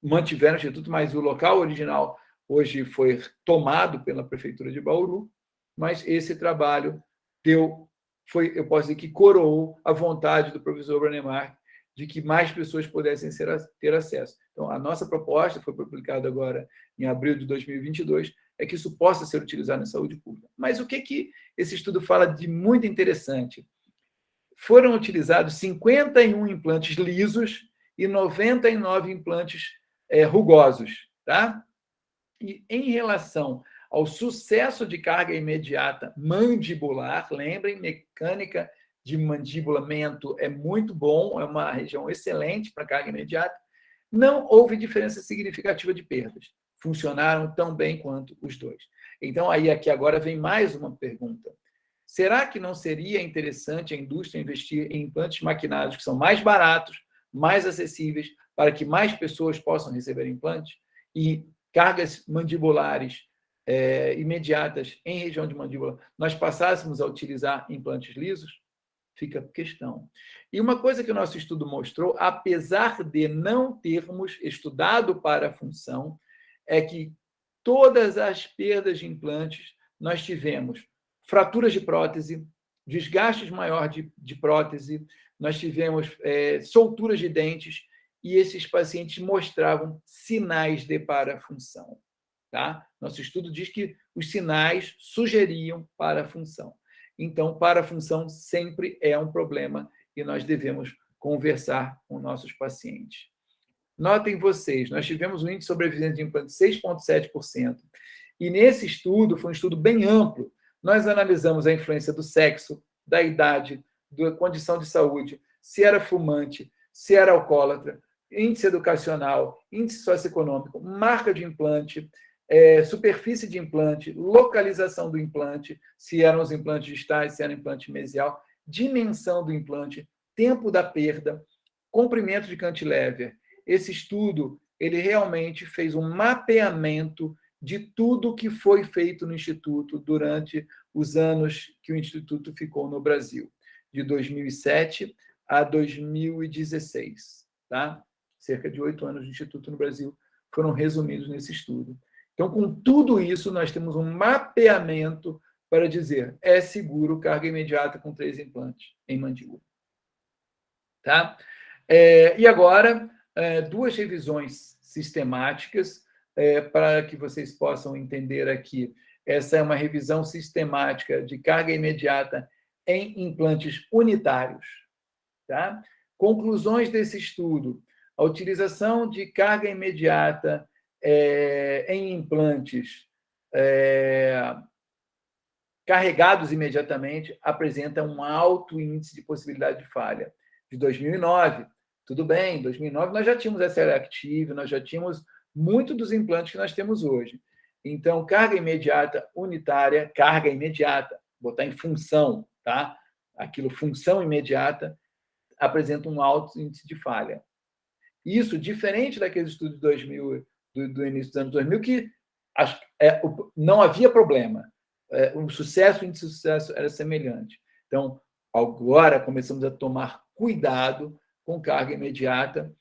mantiveram o Instituto, mas o local original hoje foi tomado pela Prefeitura de Bauru, mas esse trabalho eu posso dizer que coroou a vontade do professor Branemark de que mais pessoas pudessem ter acesso. Então, a nossa proposta, foi publicada agora em abril de 2022, é que isso possa ser utilizado na saúde pública. Mas o que esse estudo fala de muito interessante? Foram utilizados 51 implantes lisos e 99 implantes rugosos. Tá? E em relação ao sucesso de carga imediata mandibular, lembrem, mecânica de mandibulamento é muito bom, é uma região excelente para carga imediata, não houve diferença significativa de perdas. Funcionaram tão bem quanto os 2. Então, aí aqui agora vem mais uma pergunta. Será que não seria interessante a indústria investir em implantes maquinados que são mais baratos, mais acessíveis, para que mais pessoas possam receber implantes? E cargas mandibulares imediatas em região de mandíbula, nós passássemos a utilizar implantes lisos? Fica a questão. E uma coisa que o nosso estudo mostrou, apesar de não termos estudado para a função, é que todas as perdas de implantes, nós tivemos fraturas de prótese, desgastes maior de prótese, nós tivemos solturas de dentes, e esses pacientes mostravam sinais de parafunção. Tá? Nosso estudo diz que os sinais sugeriam parafunção. Então, parafunção sempre é um problema e nós devemos conversar com nossos pacientes. Notem vocês, nós tivemos um índice de sobrevivência de implante de 6,7%. E nesse estudo, foi um estudo bem amplo, nós analisamos a influência do sexo, da idade, da condição de saúde, se era fumante, se era alcoólatra, índice educacional, índice socioeconômico, marca de implante, superfície de implante, localização do implante, se eram os implantes distais, se era implante mesial, dimensão do implante, tempo da perda, comprimento de cantilever. Esse estudo, ele realmente fez um mapeamento de tudo que foi feito no Instituto durante os anos que o Instituto ficou no Brasil, de 2007 a 2016. Tá? Cerca de 8 anos de Instituto no Brasil foram resumidos nesse estudo. Então, com tudo isso, nós temos um mapeamento para dizer é seguro carga imediata com 3 implantes em mandíbula. Tá? E agora, 2 revisões sistemáticas para que vocês possam entender aqui. Essa é uma revisão sistemática de carga imediata em implantes unitários. Tá? Conclusões desse estudo. A utilização de carga imediata em implantes carregados imediatamente apresenta um alto índice de possibilidade de falha. De 2009, tudo bem, em 2009 nós já tínhamos SLA Active, nós já tínhamos muito dos implantes que nós temos hoje. Então, carga imediata unitária, carga imediata, botar em função, tá? Aquilo, função imediata, apresenta um alto índice de falha. Isso, diferente daqueles estudos de 2000, do início dos anos 2000, que não havia problema. O índice de sucesso era semelhante. Então, agora começamos a tomar cuidado com carga imediata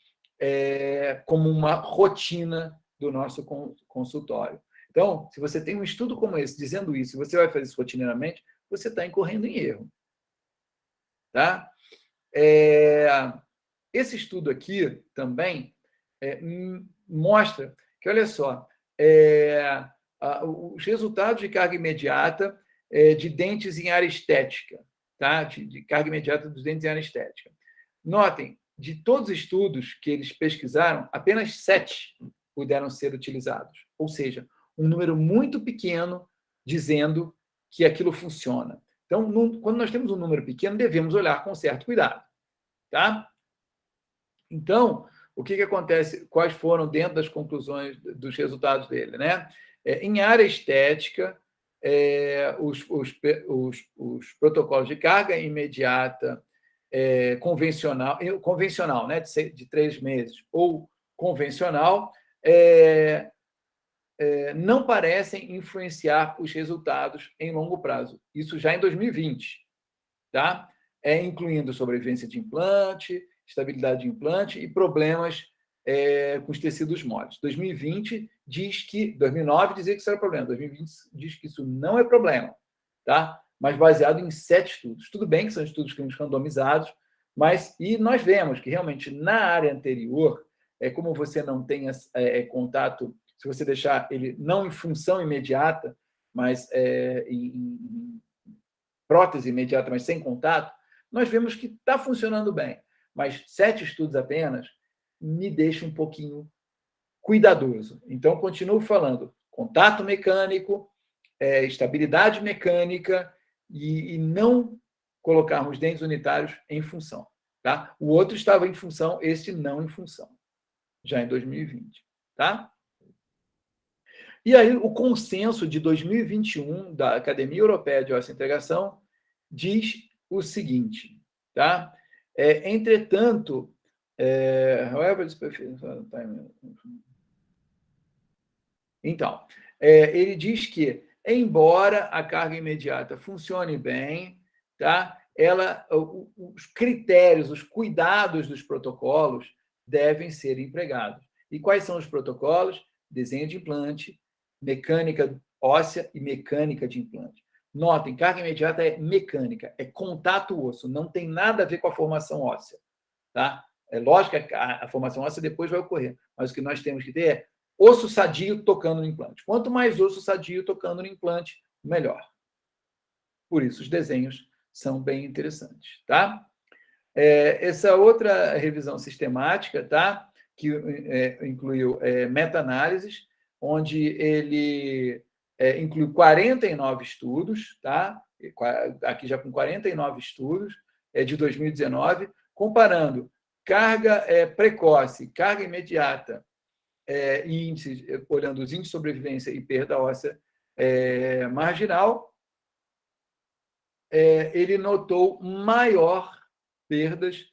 como uma rotina do nosso consultório. Então, se você tem um estudo como esse dizendo isso, e você vai fazer isso rotineiramente, você está incorrendo em erro. Tá? Esse estudo aqui também mostra que, olha só, os resultados de carga imediata de dentes em área estética, tá? De carga imediata dos dentes em área estética. Notem, de todos os estudos que eles pesquisaram, apenas 7 puderam ser utilizados. Ou seja, um número muito pequeno dizendo que aquilo funciona. Então, quando nós temos um número pequeno, devemos olhar com certo cuidado. Tá? Então, o que acontece? Quais foram dentro das conclusões dos resultados dele? Né? Em área estética, os protocolos de carga imediata convencional, né? de 3 meses, ou convencional, não parecem influenciar os resultados em longo prazo. Isso já em 2020, tá? Incluindo sobrevivência de implante, estabilidade de implante e problemas com os tecidos moles. 2020 diz que... 2009 dizia que isso era problema. 2020 diz que isso não é problema, tá? Mas baseado em 7 estudos. Tudo bem que são estudos clínicos randomizados, e nós vemos que realmente na área anterior, como você não tem contato, se você deixar ele não em função imediata, mas em prótese imediata, mas sem contato, nós vemos que está funcionando bem. Mas 7 estudos apenas me deixa um pouquinho cuidadoso. Então, continuo falando contato mecânico, estabilidade mecânica e não colocarmos dentes unitários em função. Tá? O outro estava em função, este não em função, já em 2020. Tá? E aí, o consenso de 2021 da Academia Europeia de Osseointegração diz o seguinte, tá? Entretanto, então, ele diz que, embora a carga imediata funcione bem, tá? Os critérios, os cuidados dos protocolos devem ser empregados. E quais são os protocolos? Desenho de implante, mecânica óssea e mecânica de implante. Notem, carga imediata é mecânica, é contato osso, não tem nada a ver com a formação óssea. Tá? É lógico que a formação óssea depois vai ocorrer, mas o que nós temos que ter é osso sadio tocando no implante. Quanto mais osso sadio tocando no implante, melhor. Por isso, os desenhos são bem interessantes. Tá? Essa outra revisão sistemática, tá? Que incluiu meta-análises, onde ele inclui 49 estudos, tá? Aqui já com 49 estudos, de 2019, comparando carga precoce, carga imediata, índices, olhando os índices de sobrevivência e perda óssea marginal, ele notou maior perdas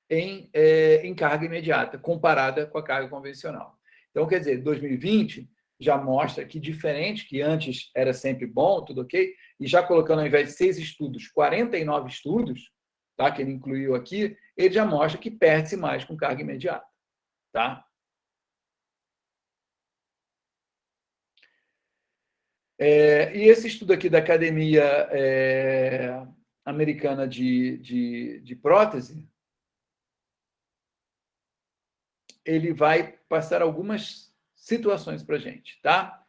em carga imediata, comparada com a carga convencional. Então, quer dizer, 2020 já mostra que, diferente, que antes era sempre bom, tudo ok, e já colocando, ao invés de 6 estudos, 49 estudos, tá, que ele incluiu aqui, ele já mostra que perde-se mais com carga imediata. Tá? E esse estudo aqui da Academia Americana de Prótese, ele vai passar algumas situações para a gente, tá?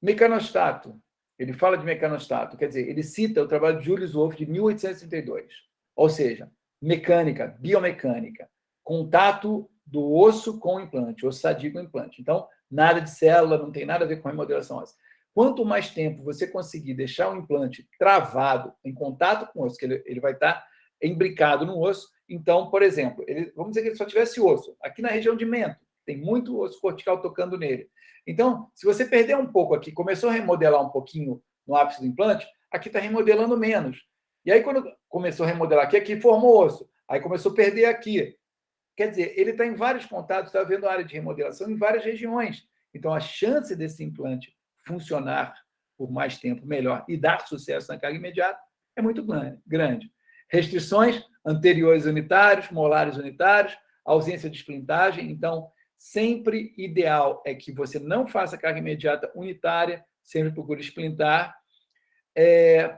Mecanostato. Ele fala de mecanostato, quer dizer, ele cita o trabalho de Julius Wolff de 1832. Ou seja, mecânica, biomecânica, contato do osso com o implante, osso sadio com o implante. Então, nada de célula, não tem nada a ver com remodelação óssea. Quanto mais tempo você conseguir deixar o implante travado, em contato com o osso, que ele vai estar imbricado no osso, então, por exemplo, vamos dizer que ele só tivesse osso, aqui na região de mento, tem muito osso cortical tocando nele. Então, se você perder um pouco aqui, começou a remodelar um pouquinho no ápice do implante, aqui está remodelando menos. E aí, quando começou a remodelar aqui formou osso. Aí começou a perder aqui. Quer dizer, ele está em vários contatos, está havendo área de remodelação em várias regiões. Então, a chance desse implante funcionar por mais tempo melhor e dar sucesso na carga imediata é muito grande. Restrições anteriores unitários, molares unitários, ausência de esplintagem. Então, sempre ideal é que você não faça carga imediata unitária, sempre procure esplintar.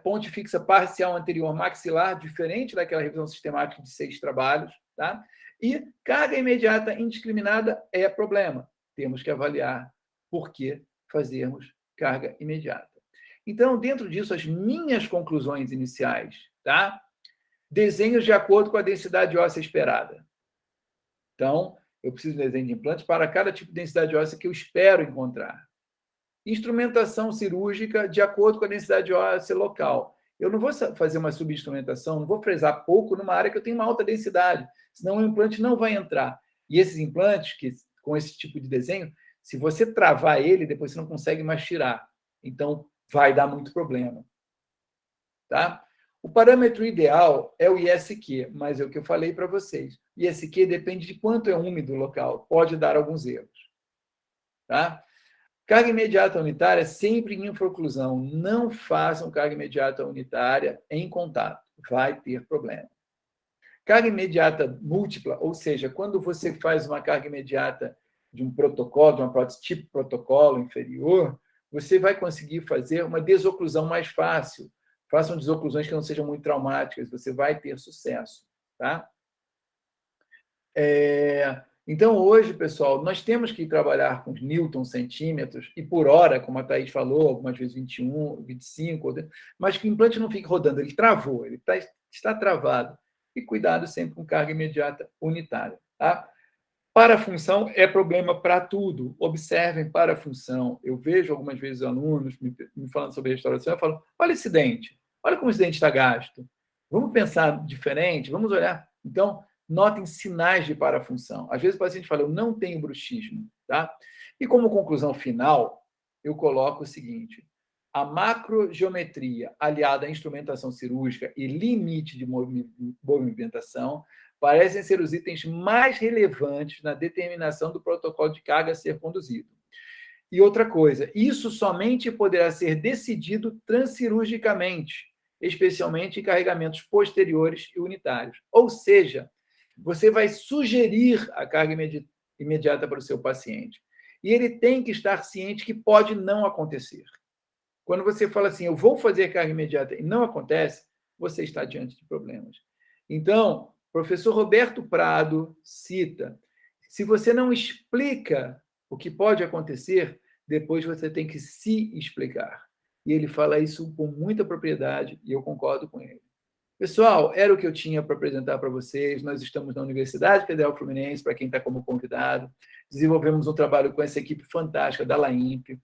Ponte fixa parcial anterior maxilar, diferente daquela revisão sistemática de 6 trabalhos, tá? E carga imediata indiscriminada é problema. Temos que avaliar por que fazermos carga imediata. Então, dentro disso, as minhas conclusões iniciais, tá? Desenhos de acordo com a densidade óssea esperada. Então, eu preciso de desenho de implantes para cada tipo de densidade óssea que eu espero encontrar. Instrumentação cirúrgica de acordo com a densidade óssea local. Eu não vou fazer uma subinstrumentação, não vou fresar pouco numa área que eu tenho uma alta densidade, senão o implante não vai entrar. E esses implantes, com esse tipo de desenho, se você travar ele, depois você não consegue mais tirar. Então, vai dar muito problema. Tá? O parâmetro ideal é o ISQ, mas é o que eu falei para vocês. O ISQ depende de quanto é úmido o local, pode dar alguns erros. Tá? Carga imediata unitária sempre em infraoclusão. Não façam carga imediata unitária em contato. Vai ter problema. Carga imediata múltipla, ou seja, quando você faz uma carga imediata de um protocolo, de uma prótese tipo protocolo inferior, você vai conseguir fazer uma desoclusão mais fácil. Façam desoclusões que não sejam muito traumáticas, você vai ter sucesso. Tá? Então, hoje, pessoal, nós temos que trabalhar com newtons, centímetros, e por hora, como a Thaís falou, algumas vezes 21, 25, mas que o implante não fique rodando, ele travou, ele está travado. E cuidado sempre com carga imediata unitária. Tá? Parafunção é problema para tudo. Observem parafunção. Eu vejo algumas vezes alunos me falando sobre restauração, eu falo, olha esse dente, olha como esse dente está gasto. Vamos pensar diferente, vamos olhar. Então, notem sinais de parafunção. Às vezes o paciente fala, eu não tenho bruxismo. Tá? E como conclusão final, eu coloco o seguinte, a macrogeometria aliada à instrumentação cirúrgica e limite de movimentação parecem ser os itens mais relevantes na determinação do protocolo de carga a ser conduzido. E outra coisa, isso somente poderá ser decidido transcirurgicamente, especialmente em carregamentos posteriores e unitários. Ou seja, você vai sugerir a carga imediata para o seu paciente. E ele tem que estar ciente que pode não acontecer. Quando você fala assim, eu vou fazer carga imediata e não acontece, você está diante de problemas. Então, o professor Roberto Prado cita, se você não explica o que pode acontecer, depois você tem que se explicar. E ele fala isso com muita propriedade e eu concordo com ele. Pessoal, era o que eu tinha para apresentar para vocês. Nós estamos na Universidade Federal Fluminense, para quem está como convidado. Desenvolvemos um trabalho com essa equipe fantástica da LAIMP.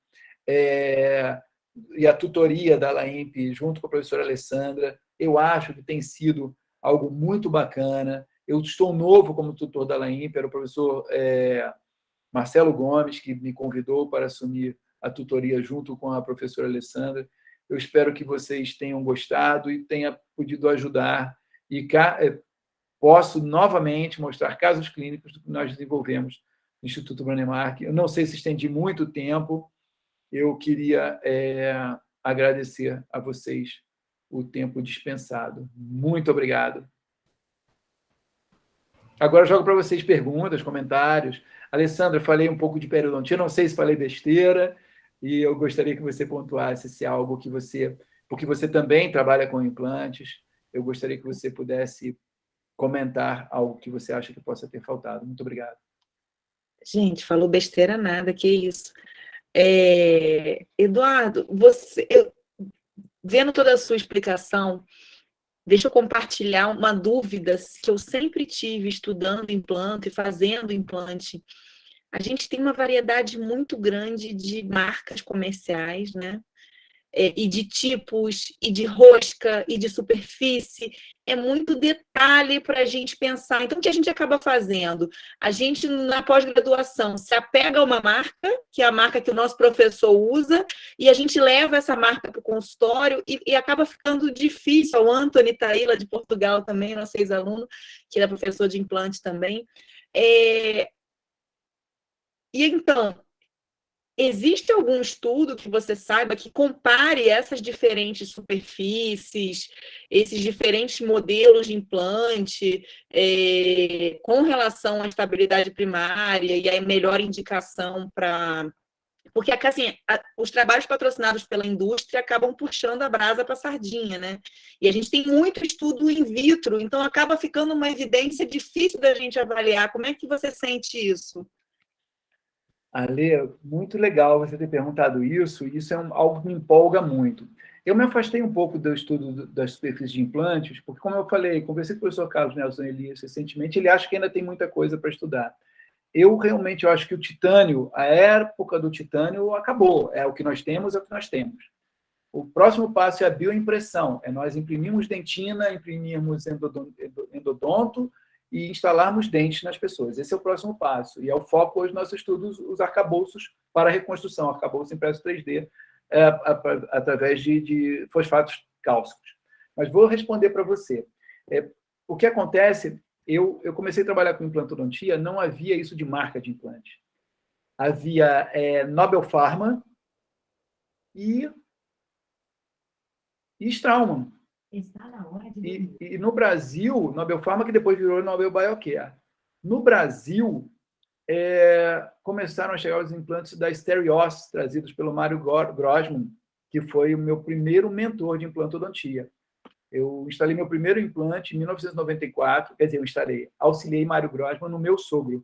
E a tutoria da LAIMP, junto com a professora Alessandra, eu acho que tem sido algo muito bacana. Eu estou novo como tutor da LAIMP, era o professor Marcelo Gomes, que me convidou para assumir a tutoria junto com a professora Alessandra. Eu espero que vocês tenham gostado e tenham podido ajudar. E posso novamente mostrar casos clínicos do que nós desenvolvemos no Instituto Branemark. Eu não sei se estendi muito tempo, eu queria agradecer a vocês o tempo dispensado. Muito obrigado. Agora eu jogo para vocês perguntas, comentários. Alessandra, falei um pouco de periodontia, não sei se falei besteira, E eu gostaria que você pontuasse se é algo que você... Porque você também trabalha com implantes, eu gostaria que você pudesse comentar algo que você acha que possa ter faltado. Muito obrigado. Gente, falou besteira nada, que isso. Eduardo, vendo toda a sua explicação, deixa eu compartilhar uma dúvida que eu sempre tive estudando implante e fazendo implante. A gente tem uma variedade muito grande de marcas comerciais, né? E de tipos, e de rosca, e de superfície. É muito detalhe para a gente pensar. Então, o que a gente acaba fazendo? A gente, na pós-graduação, se apega a uma marca, que é a marca que o nosso professor usa, e a gente leva essa marca para o consultório, e acaba ficando difícil. O Anthony está aí, lá de Portugal também, nosso ex-aluno, que era professor de implante também. E então, existe algum estudo que você saiba que compare essas diferentes superfícies, esses diferentes modelos de implante, com relação à estabilidade primária e a melhor indicação para... Porque, assim, os trabalhos patrocinados pela indústria acabam puxando a brasa para a sardinha, né? E a gente tem muito estudo in vitro, então acaba ficando uma evidência difícil da gente avaliar. Como é que você sente isso? Ale, muito legal você ter perguntado isso, e isso é algo que me empolga muito. Eu me afastei um pouco do estudo das superfícies de implantes, porque, como eu falei, conversei com o professor Carlos Nelson Elias recentemente, ele acha que ainda tem muita coisa para estudar. Eu realmente acho que o titânio, a época do titânio acabou, é o que nós temos, é o que nós temos. O próximo passo é a bioimpressão, é nós imprimirmos dentina, imprimirmos endodonto, e instalarmos dentes nas pessoas. Esse é o próximo passo. E é o foco hoje dos nossos estudos, os arcabouços para reconstrução, arcabouço impresso 3D, através de fosfatos cálcicos. Mas vou responder para você. O que acontece, eu comecei a trabalhar com implantodontia, não havia isso de marca de implante. Havia Nobel Pharma e Straumann. Está na hora de... E no Brasil, Nobel Pharma, que depois virou Nobel Biocare. No Brasil, começaram a chegar os implantes da Stereos, trazidos pelo Mário Grossman, que foi o meu primeiro mentor de implantodontia. Eu instalei meu primeiro implante em 1994, quer dizer, auxiliei Mário Grossman no meu sogro.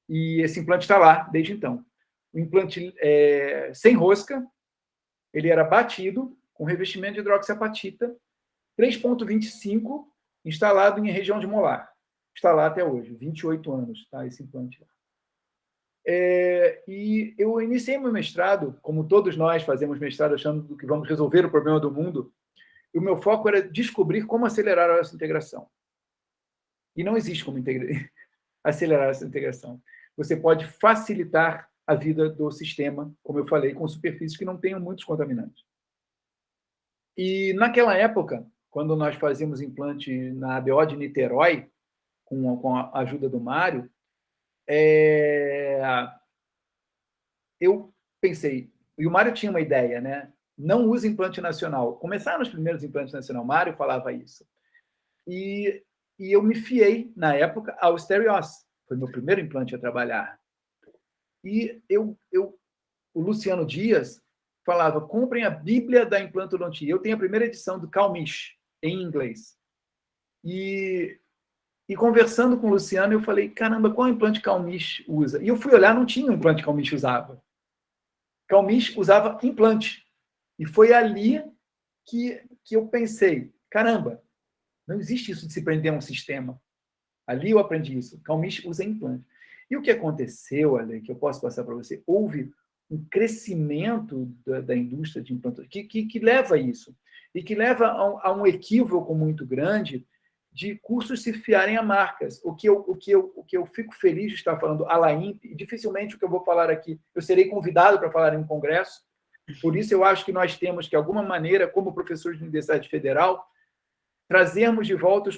E esse implante está lá desde então. O implante sem rosca, ele era batido, com revestimento de hidroxiapatita, 3,25, instalado em região de molar. Está lá até hoje, 28 anos, tá, esse implante. E eu iniciei meu mestrado, como todos nós fazemos mestrado achando que vamos resolver o problema do mundo, e o meu foco era descobrir como acelerar essa integração. E não existe como acelerar essa integração. Você pode facilitar a vida do sistema, como eu falei, com superfícies que não tenham muitos contaminantes. E, naquela época, quando nós fazíamos implante na ABO de Niterói, com a ajuda do Mário, eu pensei, e o Mário tinha uma ideia, né? Não use implante nacional. Começaram os primeiros implantes nacional, o Mário falava isso. E eu me fiei, na época, ao Stereos. Foi meu primeiro implante a trabalhar. E o Luciano Dias falava, comprem a Bíblia da implantodontia. Eu tenho a primeira edição do Calmish, em inglês. E conversando com o Luciano, eu falei, caramba, qual implante Calmish usa? E eu fui olhar, não tinha um implante que Calmish usava. Calmish usava implante. E foi ali que eu pensei, caramba, não existe isso de se prender a um sistema. Ali eu aprendi isso. Calmish usa implante. E o que aconteceu, Ale, que eu posso passar para você, houve um crescimento da indústria de implantologia que leva a isso. E que leva a um equívoco muito grande de cursos se fiarem a marcas. O que eu fico feliz de estar falando a LAIMP, e dificilmente o que eu vou falar aqui, eu serei convidado para falar em um congresso, por isso eu acho que nós temos que, de alguma maneira, como professores de Universidade Federal, trazermos de volta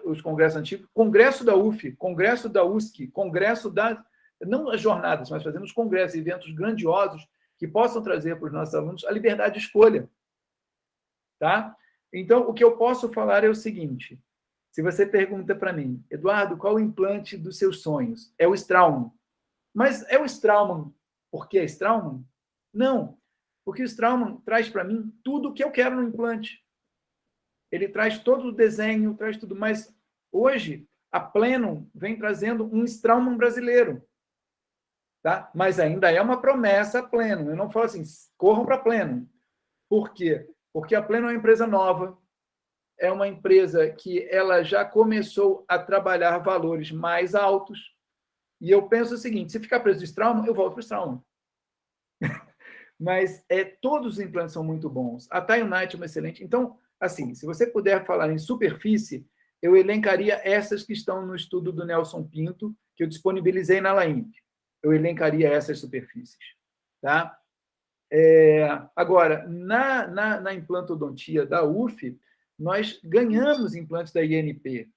os congressos antigos, congresso da UF, congresso da USC, congresso da... não as jornadas, mas fazendo os congressos, eventos grandiosos que possam trazer para os nossos alunos a liberdade de escolha. Tá? Então, o que eu posso falar é o seguinte, se você pergunta para mim, Eduardo, qual o implante dos seus sonhos? É o Straumann. Mas é o Straumann porque é Straumann? Não, porque o Straumann traz para mim tudo o que eu quero no implante. Ele traz todo o desenho, traz tudo. Mas hoje, a Plenum vem trazendo um Straumann brasileiro. Tá? Mas ainda é uma promessa a Plenum. Eu não falo assim, corram para a Plenum. Por quê? Porque a Plenum é uma empresa nova, é uma empresa que ela já começou a trabalhar valores mais altos. E eu penso o seguinte, se ficar preso de Straumann, eu volto para o Straumann. Mas todos os implantes são muito bons. A Taunite é uma excelente. Então, assim, se você puder falar em superfície, eu elencaria essas que estão no estudo do Nelson Pinto, que eu disponibilizei na LAIMP. Eu elencaria essas superfícies. Tá? Agora, na implantodontia da UF, nós ganhamos implantes da INP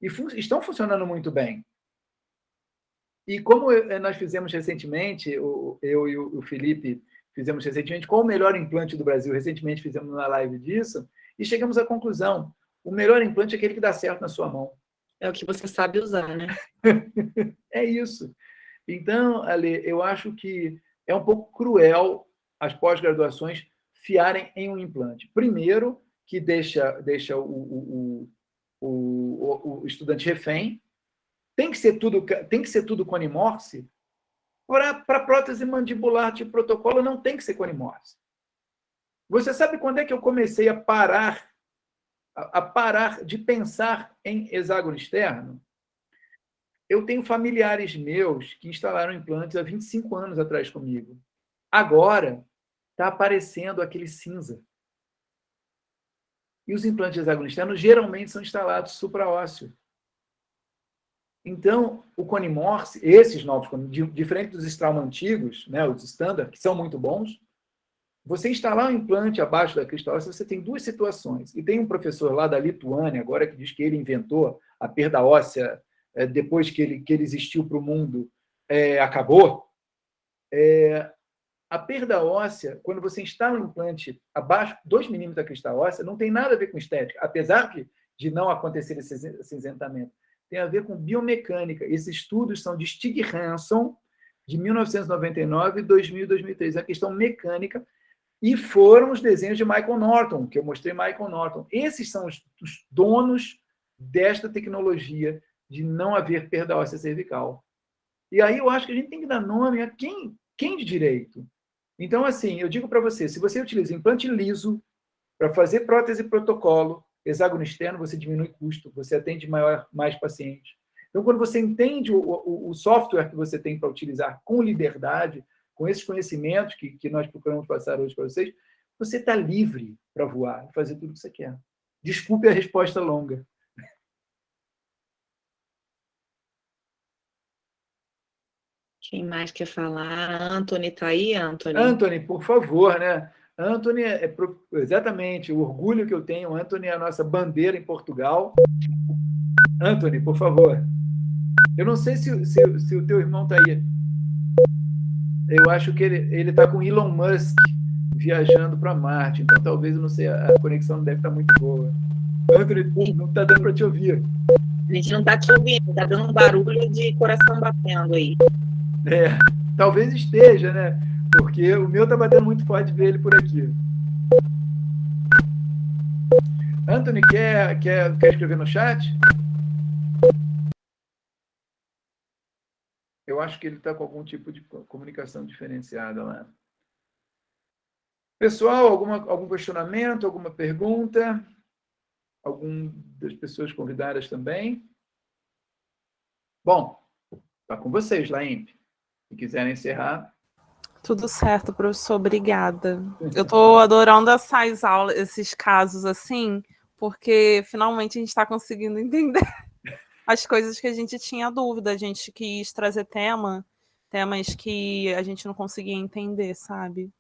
e estão funcionando muito bem. E como nós fizemos recentemente, eu e o Felipe fizemos recentemente, qual o melhor implante do Brasil? Recentemente fizemos uma live disso e chegamos à conclusão, o melhor implante é aquele que dá certo na sua mão. É o que você sabe usar, né? É isso. Então, Ale, eu acho que é um pouco cruel as pós-graduações fiarem em um implante. Primeiro, que deixa o estudante refém. Tem que ser tudo conimorse. Para prótese mandibular de protocolo, não tem que ser conimorse. Você sabe quando é que eu comecei a parar de pensar em hexágono externo? Eu tenho familiares meus que instalaram implantes há 25 anos atrás comigo. Agora, está aparecendo aquele cinza. E os implantes de hexágono externo geralmente são instalados supraósseo. Então, o conimorse, esses novos, diferente dos Straumann antigos, né, os standard, que são muito bons, você instalar um implante abaixo da crista óssea, você tem duas situações. E tem um professor lá da Lituânia, agora, que diz que ele inventou a perda óssea depois que ele existiu para o mundo, acabou. A perda óssea, quando você instala um implante abaixo, 2 milímetros da crista óssea, não tem nada a ver com estética, apesar de não acontecer esse acinzentamento. Tem a ver com biomecânica. Esses estudos são de Stig Hanson, de 1999, 2000 e 2003. A questão mecânica. E foram os desenhos de Michael Norton, que eu mostrei Michael Norton. Esses são os donos desta tecnologia de não haver perda óssea cervical. E aí eu acho que a gente tem que dar nome a quem de direito. Então, assim, eu digo para você, se você utiliza implante liso para fazer prótese protocolo, hexágono externo, você diminui custo, você atende mais pacientes. Então, quando você entende o software que você tem para utilizar com liberdade, com esses conhecimentos que nós procuramos passar hoje para vocês, você está livre para voar e fazer tudo o que você quer. Desculpe a resposta longa. Quem mais quer falar? Anthony está aí, Anthony? Anthony, por favor, né? Anthony exatamente o orgulho que eu tenho. Anthony é a nossa bandeira em Portugal. Anthony, por favor. Eu não sei se o teu irmão está aí. Eu acho que ele está com Elon Musk viajando para Marte, então talvez, eu não sei, a conexão não deve estar muito boa. Anthony, não está dando para te ouvir. A gente não está te ouvindo, está dando um barulho de coração batendo aí. Talvez esteja, né? Porque o meu está batendo muito forte ver ele por aqui. Anthony, quer escrever no chat? Eu acho que ele está com algum tipo de comunicação diferenciada lá. Pessoal, algum questionamento, alguma pergunta? Alguma das pessoas convidadas também? Bom, está com vocês, Laimp. Se quiserem encerrar. Tudo certo, professor. Obrigada. Eu estou adorando essas aulas, esses casos assim, porque finalmente a gente está conseguindo entender as coisas que a gente tinha dúvida. A gente quis trazer temas que a gente não conseguia entender, sabe?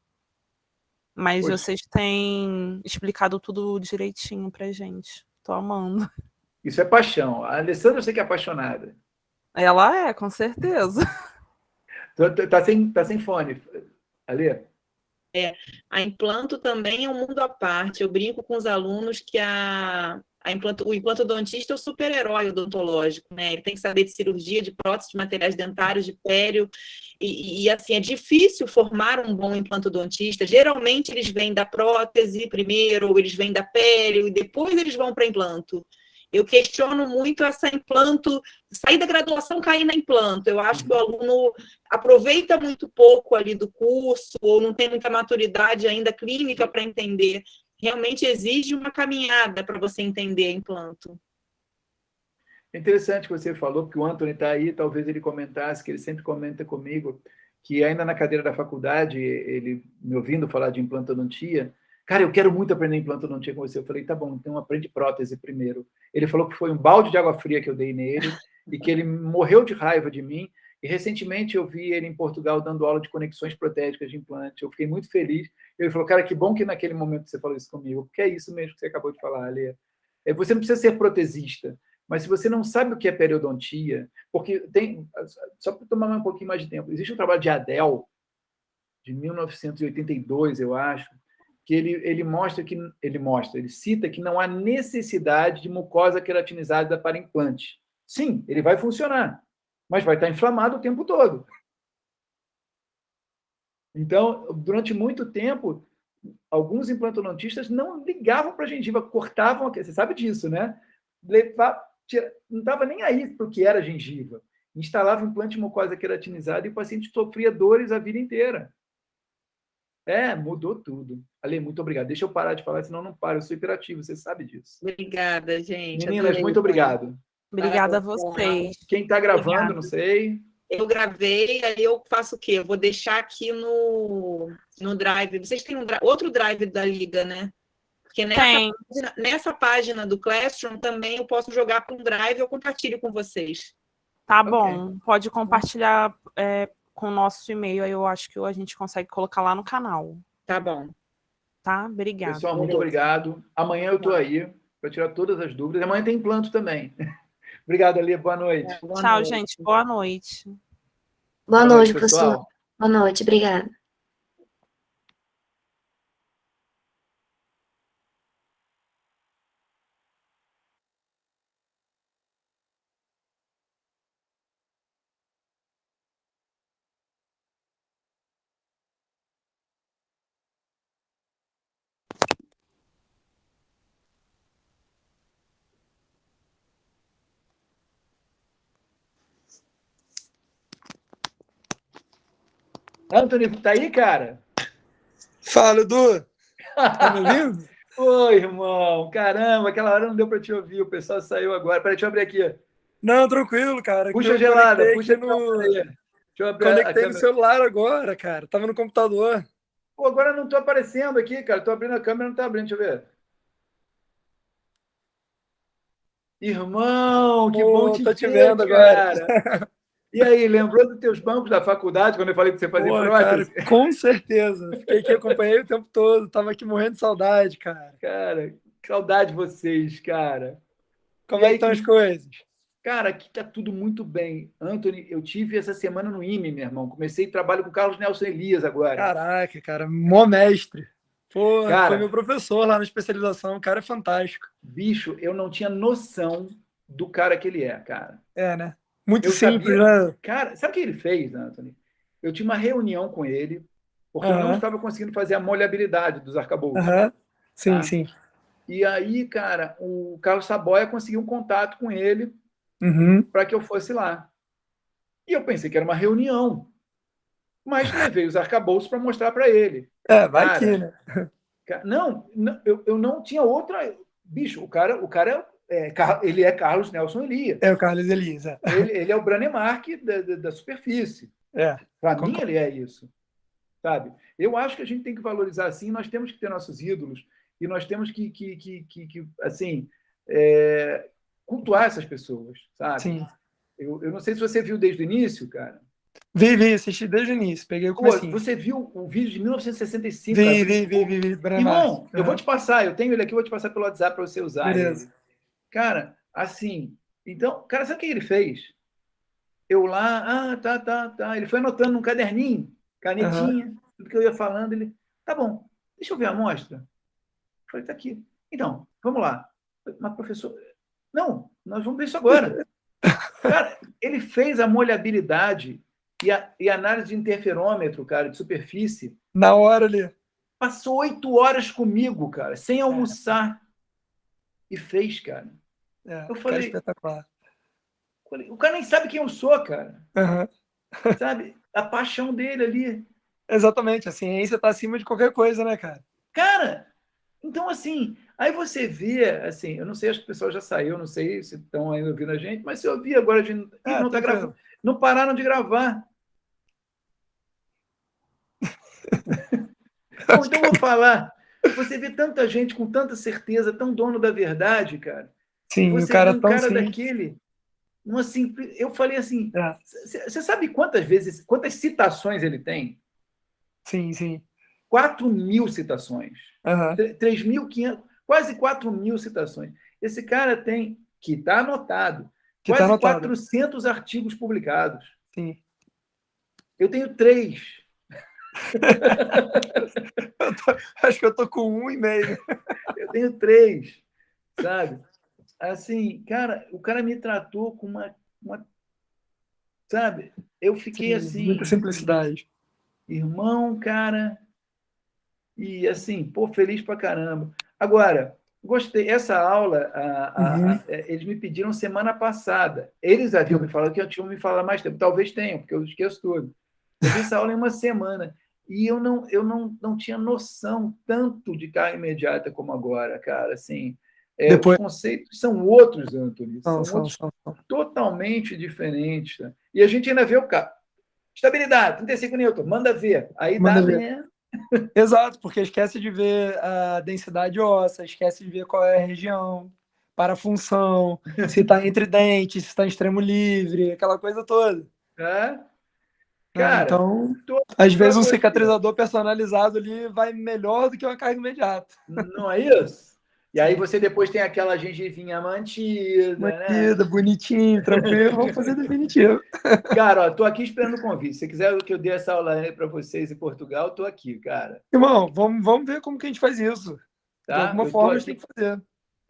Mas vocês têm explicado tudo direitinho pra gente. Tô amando. Isso é paixão. A Alessandra, eu sei que é apaixonada. Ela é, com certeza. Tá sem fone. Alê? A Implanto também é um mundo à parte. Eu brinco com os alunos que a O implantodontista é o super-herói odontológico, né? Ele tem que saber de cirurgia, de prótese, de materiais dentários, de pério. E assim, é difícil formar um bom implantodontista. Geralmente, eles vêm da prótese primeiro, ou eles vêm da pério, e depois eles vão para implanto. Eu questiono muito essa implanto, sair da graduação, cair na implanto. Eu acho que o aluno aproveita muito pouco ali do curso, ou não tem muita maturidade ainda clínica para entender. Realmente exige uma caminhada para você entender implanto. É interessante que você falou, porque o Anthony está aí, talvez ele comentasse, que ele sempre comenta comigo, que ainda na cadeira da faculdade, ele me ouvindo falar de implantodontia, cara, eu quero muito aprender implantodontia com você. Eu falei, tá bom, então aprende prótese primeiro. Ele falou que foi um balde de água fria que eu dei nele e que ele morreu de raiva de mim. E recentemente eu vi ele em Portugal dando aula de conexões protéticas de implante. Eu fiquei muito feliz. Ele falou, cara, que bom que naquele momento você falou isso comigo, porque é isso mesmo que você acabou de falar, Alê. Você não precisa ser protesista, mas se você não sabe o que é periodontia, porque tem, só para tomar um pouquinho mais de tempo, existe um trabalho de Adel, de 1982, eu acho, que ele cita que não há necessidade de mucosa queratinizada para implante. Sim, ele vai funcionar, mas vai estar inflamado o tempo todo. Então, durante muito tempo, alguns implantodontistas não ligavam para a gengiva, cortavam, você sabe disso, né? Não estava nem aí para o que era gengiva. Instalava implante de mucosa queratinizada e o paciente sofria dores a vida inteira. Mudou tudo. Ale, muito obrigado. Deixa eu parar de falar, senão eu não paro. Eu sou hiperativo, você sabe disso. Obrigada, gente. Meninas, Adorei, muito obrigado. Obrigada a vocês. Quem está gravando, Obrigada. não sei. Eu gravei, aí eu faço o quê? Eu vou deixar aqui no Drive. Vocês têm outro Drive da Liga, né? Porque nessa página do Classroom também eu posso jogar para um Drive e eu compartilho com vocês. Tá bom. Pode compartilhar com o nosso e-mail, aí eu acho que a gente consegue colocar lá no canal. Tá bom. Tá? Obrigada. Pessoal, muito obrigado. Amanhã eu estou aí para tirar todas as dúvidas. Amanhã tem implanto também. Obrigado, Ali. Boa noite. Tchau, noite. Gente. Boa noite. Boa noite, pessoal. Boa noite. Obrigada. Anthony, tá aí, cara? Fala, Edu. Tá me ouvindo? Oi, irmão. Caramba, aquela hora não deu para te ouvir. O pessoal saiu agora. Peraí, deixa eu abrir aqui. Não, tranquilo, cara. Puxa a gelada, puxa no... Deixa eu abrir Conectei no celular agora, cara. Tava no computador. Pô, agora não tô aparecendo aqui, cara. Tô abrindo a câmera, não tá abrindo. Deixa eu ver. Irmão, que bom te tô te ver, vendo cara. agora. E aí, lembrou dos teus bancos da faculdade, quando eu falei que você fazia prótese? Cara, com certeza. Fiquei aqui, acompanhei o tempo todo. Tava aqui morrendo de saudade, cara. Cara, que saudade de vocês, cara. Como é que estão as coisas? Cara, aqui tá tudo muito bem. Anthony, eu tive essa semana no IME, meu irmão. Comecei trabalho com o Carlos Nelson Elias agora. Caraca, cara, mó mestre. Pô, cara, foi meu professor lá na especialização. O cara é fantástico. Bicho, eu não tinha noção do cara que ele é, cara. Né? Muito simples, né? Cara, sabe o que ele fez, Anthony? Eu tinha uma reunião com ele, porque eu não estava conseguindo fazer a molhabilidade dos arcabouços. Sim, tá? sim. E aí, cara, o Carlos Saboia conseguiu um contato com ele para que eu fosse lá. E eu pensei que era uma reunião, mas levei os arcabouços para mostrar para ele. Vai aqui, né? Não, eu não tinha outra... Bicho, o cara ele é Carlos Nelson Elias. É o Carlos Elias, Ele é o Branemark da superfície. Para mim, ele é isso. Sabe? Eu acho que a gente tem que valorizar assim, nós temos que ter nossos ídolos e nós temos que assim, cultuar essas pessoas, sabe? Sim. Eu não sei se você viu desde o início, cara. Vi, assisti desde o início, peguei o comecinho. Você viu o vídeo de 1965? Vi. Irmão, eu vou te passar, eu tenho ele aqui, eu vou te passar pelo WhatsApp para você usar. Beleza. Ele. Cara, assim, então, cara, sabe o que ele fez? Eu lá, tá. Ele foi anotando num caderninho, canetinha, tudo que eu ia falando, ele, tá bom, deixa eu ver a amostra. Eu falei, tá aqui. Então, vamos lá. Mas, professor, não, nós vamos ver isso agora. Cara, ele fez a molhabilidade e análise de interferômetro, cara, de superfície. Na hora ali. Passou 8 horas comigo, cara, sem almoçar. E fez, cara. Eu Cara, falei, espetacular. o cara nem sabe quem eu sou, cara. Uhum. Sabe? A paixão dele ali. Exatamente, a ciência está acima de qualquer coisa, né, cara? Cara, então, assim, aí você vê, assim, eu não sei, acho que o pessoal já saiu, não sei se estão ainda ouvindo a gente, mas se eu vi agora, não tá gravando, não pararam de gravar. Bom, então vou falar. Você vê tanta gente com tanta certeza, tão dono da verdade, cara. Sim, Você o cara vê um tão cara simples. daquele, uma simples. Eu falei assim, você sabe quantas citações ele tem? Sim. 4.000 citações. Uhum. 3.500, quase 4.000 citações. Esse cara tem, que está anotado, Que tá quase anotado. 400 artigos publicados. Sim. Eu tenho 3. Acho que eu tô com 1,5. Eu tenho 3, sabe? Assim, cara, o cara me tratou com uma sabe? Eu fiquei assim, Muita simplicidade. irmão, cara, e assim, pô, feliz pra caramba. Agora, gostei. Essa aula, eles me pediram semana passada. Eles haviam me falado que tinham me falado mais tempo. Talvez tenham, porque eu esqueço tudo. Eu vi essa aula em uma semana. E eu não tinha noção tanto de carga imediata como agora, cara. Assim, os conceitos são outros, Antônio. São outros totalmente diferentes. Tá? E a gente ainda vê o cara. Estabilidade, 35 newton, manda ver. Aí Manda dá, ver. né? Exato, porque esquece de ver a densidade óssea, esquece de ver qual é a região, para a função, se está entre dentes, se está em extremo livre, aquela coisa toda. Cara, então, às vezes um cicatrizador personalizado ali vai melhor do que uma carga imediata. Não é isso? E aí você depois tem aquela gengivinha mantida, né? Bonitinho, tranquilo, vamos fazer definitivo. Cara, tô aqui esperando o convite. Se quiser que eu dê essa aula para vocês em Portugal, tô aqui, cara. Irmão, vamos ver como que a gente faz isso. Tá? De alguma forma a gente tem que fazer.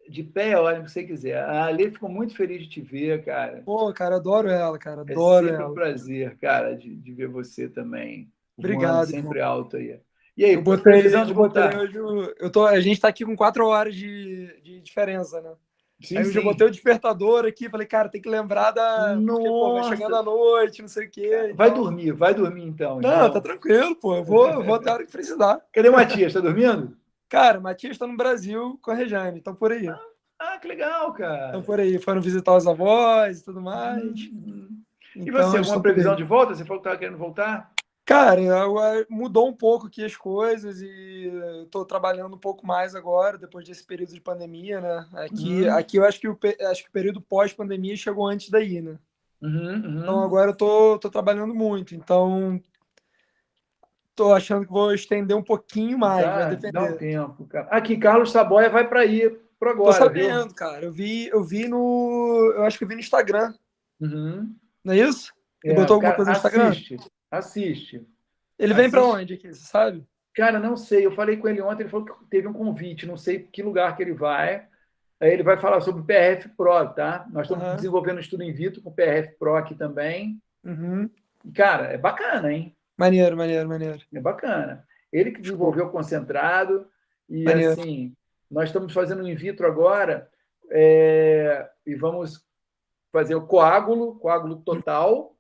De pé, olha, se você quiser. A Ale ficou muito feliz de te ver, cara. Pô, cara, adoro ela, cara. Adoro sempre ela. Um prazer, cara, de ver você também. Obrigado. Sempre irmão. Alto aí. E aí, previsão de voltar? Hoje a gente tá aqui com 4 horas de diferença, né? Sim, aí hoje eu botei o despertador aqui, falei, cara, tem que lembrar da... Nossa. Porque, pô, vai chegando a noite, não sei o quê. Cara, então... Vai dormir então. Não, então. Tá tranquilo, pô. Eu vou até a hora que precisar. Cadê o Matias? Tá dormindo? Cara, o Matias tá no Brasil com a Rejane, então por aí. Que legal, cara. Então por aí, foram visitar os avós e tudo mais. E você, alguma previsão de volta? Você falou que estava querendo voltar? Cara, mudou um pouco aqui as coisas e estou trabalhando um pouco mais agora, depois desse período de pandemia, né? Aqui eu acho que o período pós-pandemia chegou antes daí, né? Então agora eu tô trabalhando muito, então tô achando que vou estender um pouquinho mais, vai depender. Dá um tempo, cara. Aqui, Carlos Saboia vai para ir por agora. Tô sabendo, viu? Cara. Eu vi eu acho que eu vi no Instagram. Não é isso? Ele botou alguma coisa no Instagram? Assiste. Ele vem para onde aqui, você sabe? Cara, não sei. Eu falei com ele ontem, ele falou que teve um convite, não sei que lugar que ele vai. Aí ele vai falar sobre o PRF Pro, tá? Nós estamos desenvolvendo um estudo in vitro com o PRF Pro aqui também. E, cara, é bacana, hein? Maneiro. É bacana. Ele que desenvolveu o concentrado e, assim, nós estamos fazendo um in vitro agora e vamos fazer o coágulo total,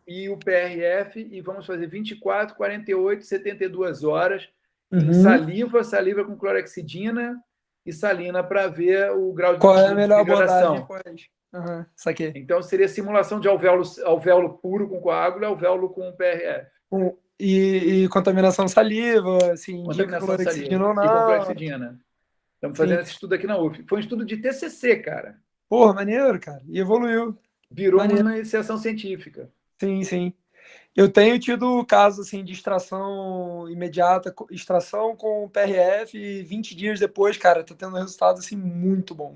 e o PRF, e vamos fazer 24, 48, 72 horas em saliva com clorexidina e salina para ver o grau de qual é a melhor abordagem depois. Saquei. Então, seria simulação de alvéolo puro com coágulo e alvéolo com PRF. E contaminação saliva, assim, contaminação clorexidina ou não. E com clorexidina. Estamos fazendo esse estudo aqui na UF. Foi um estudo de TCC, cara. Porra, maneiro, cara. E evoluiu. Virou uma iniciação científica. Sim. Eu tenho tido casos assim, de extração imediata, extração com PRF, 20 dias depois, cara, tá tendo um resultado assim, muito bom.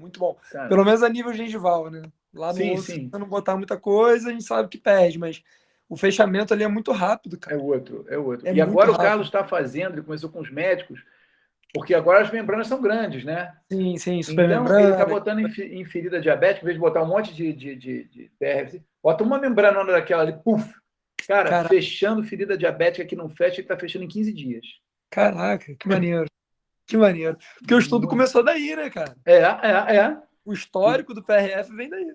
Cara. Pelo menos a nível gengival, né? Lá no osso, se não botar muita coisa, a gente sabe que perde, mas o fechamento ali é muito rápido, cara. É outro. E agora o Carlos está fazendo, ele começou com os médicos, Porque agora as membranas são grandes, né? Sim, Então, supermembrana. ele está botando em ferida diabética, em vez de botar um monte de PRF, bota uma membrana daquela ali, puf! Cara, Caraca. fechando ferida diabética que não fecha, ele está fechando em 15 dias. Caraca, que maneiro. Que maneiro. Porque o estudo começou daí, né, cara? É. O histórico do PRF vem daí.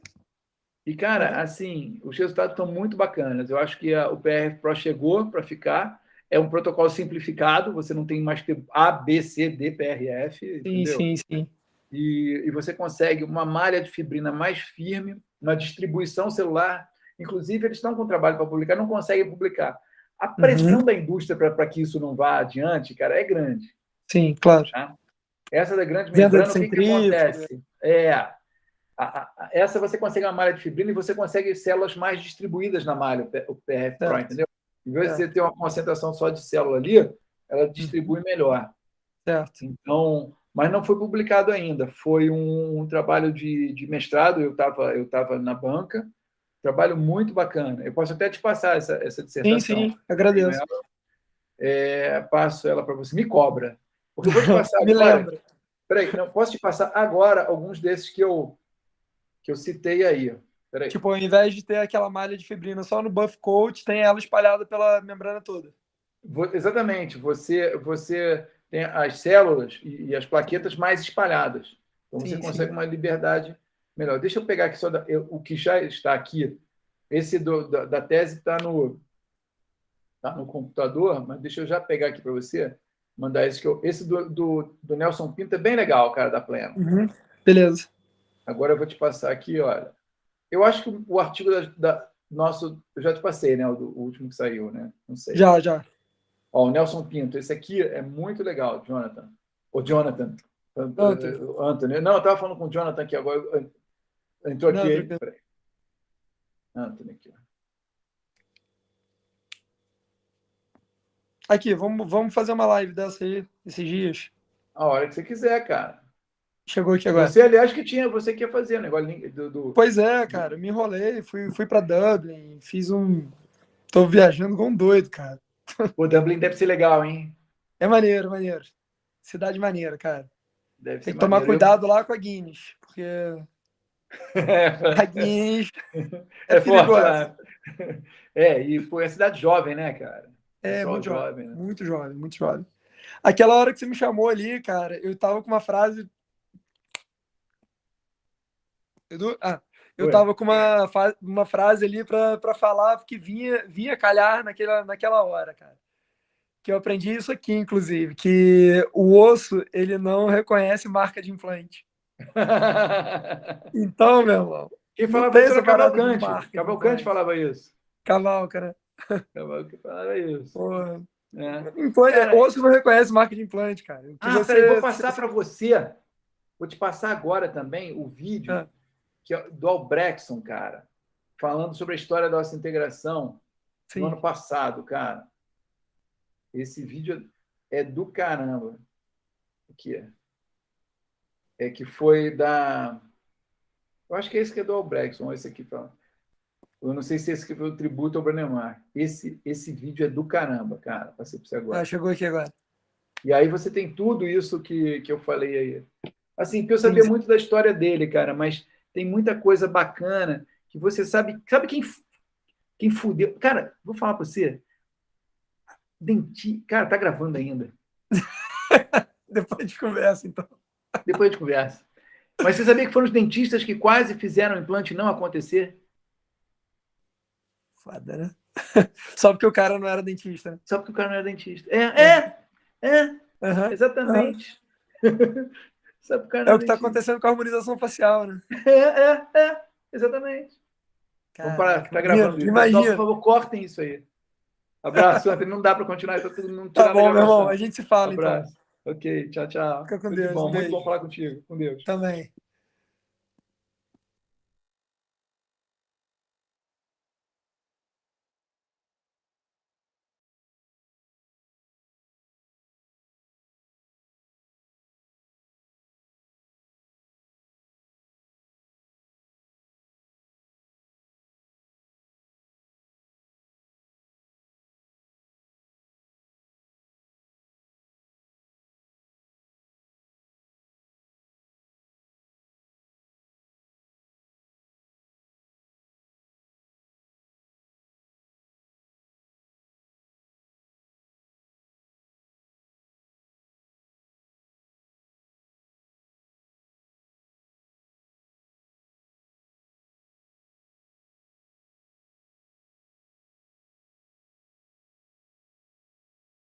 E, cara, assim, os resultados estão muito bacanas. Eu acho que o PRF Pro chegou para ficar. É um protocolo simplificado, você não tem mais que ter A, B, C, D, PRF, entendeu? Sim. E você consegue uma malha de fibrina mais firme, uma distribuição celular. Inclusive, eles estão com trabalho para publicar, não conseguem publicar. A pressão da indústria para que isso não vá adiante, cara, é grande. Sim, claro. Tá? Essa da grande Venda membrana, de o que centrífuga. acontece? Essa você consegue uma malha de fibrina e você consegue células mais distribuídas na malha, o PRF Pro, entendeu? Em vez de você ter uma concentração só de célula ali, ela distribui melhor. Certo. Então, mas não foi publicado ainda. Foi um trabalho de mestrado, eu tava na banca, trabalho muito bacana. Eu posso até te passar essa dissertação. Sim, agradeço. Passo ela para você. Me cobra. Porque eu vou te passar Me agora. lembra. Peraí, não, posso te passar agora alguns desses que eu citei aí. Peraí. Tipo, ao invés de ter aquela malha de fibrina só no buff coat, tem ela espalhada pela membrana toda. Exatamente. Você tem as células e as plaquetas mais espalhadas. Então, você consegue uma liberdade melhor. Deixa eu pegar aqui só o que já está aqui. Esse da tese está no computador, mas deixa eu já pegar aqui para você, mandar esse do Nelson Pinto é bem legal, cara, da Pleno. Beleza. Agora eu vou te passar aqui, olha. Eu acho que o artigo nosso, eu já te passei, né? O último que saiu, né? Não sei. Já. Ó, o Nelson Pinto, esse aqui é muito legal, Jonathan. Jonathan. Anthony. Não, eu estava falando com o Jonathan aqui agora. Entrou aqui. Peraí. Anthony aqui. Aqui, vamos fazer uma live dessa aí, esses dias. A hora que você quiser, cara. Chegou aqui agora. Você, aliás, você que ia fazer o negócio do... Pois é, cara. Me enrolei, fui para Dublin, Tô viajando com um doido, cara. O Dublin deve ser legal, hein? É maneiro. Cidade maneira, cara. Tem que tomar cuidado lá com a Guinness, porque a Guinness é perigosa. E é cidade jovem, né, cara? É, muito jovem, né? Muito jovem. Aquela hora que você me chamou ali, cara, eu tava com uma frase... Edu? Eu tava com uma frase ali para falar que vinha calhar naquela hora, cara. Que eu aprendi isso aqui, inclusive, que o osso, ele não reconhece marca de implante. Então, meu irmão... Quem falava isso era Cavalcante. Cavalcante falava isso. Cavalca, né? Cavalcante falava isso. Porra. Cara, osso não reconhece marca de implante, cara. Peraí, vou passar para você. Vou te passar agora também o vídeo que é do Albrechtson, cara, falando sobre a história da nossa integração no ano passado, cara. Esse vídeo é do caramba. Aqui é que foi da... Eu acho que é esse que é do Albrechtson, esse aqui. Eu não sei se esse aqui foi o tributo ao Branemar. Esse vídeo é do caramba, cara. Passei para você agora. Chegou aqui agora. E aí você tem tudo isso que eu falei aí. Assim, porque eu sabia muito da história dele, cara, mas tem muita coisa bacana que você sabe... Sabe quem fudeu? Cara, vou falar para você. Cara, tá gravando ainda. Depois de conversa, então. Depois de conversa. Mas você sabia que foram os dentistas que quase fizeram o implante não acontecer? Foda, né? Só porque o cara não era dentista. Só porque o cara não era dentista. Exatamente. Só porque o cara não é o que está acontecendo com a harmonização facial, né? Exatamente. Cara, vamos parar, que tá gravando isso. Imagina. Pessoal, por favor, cortem isso aí. Abraço, Antônio. Não dá para continuar, tá todo mundo Tá bom, meu irmão. A gente se fala, Abraço. Então. Ok, tchau. Fica com Tudo Deus. bom. Muito bom falar contigo. Com Deus. Também.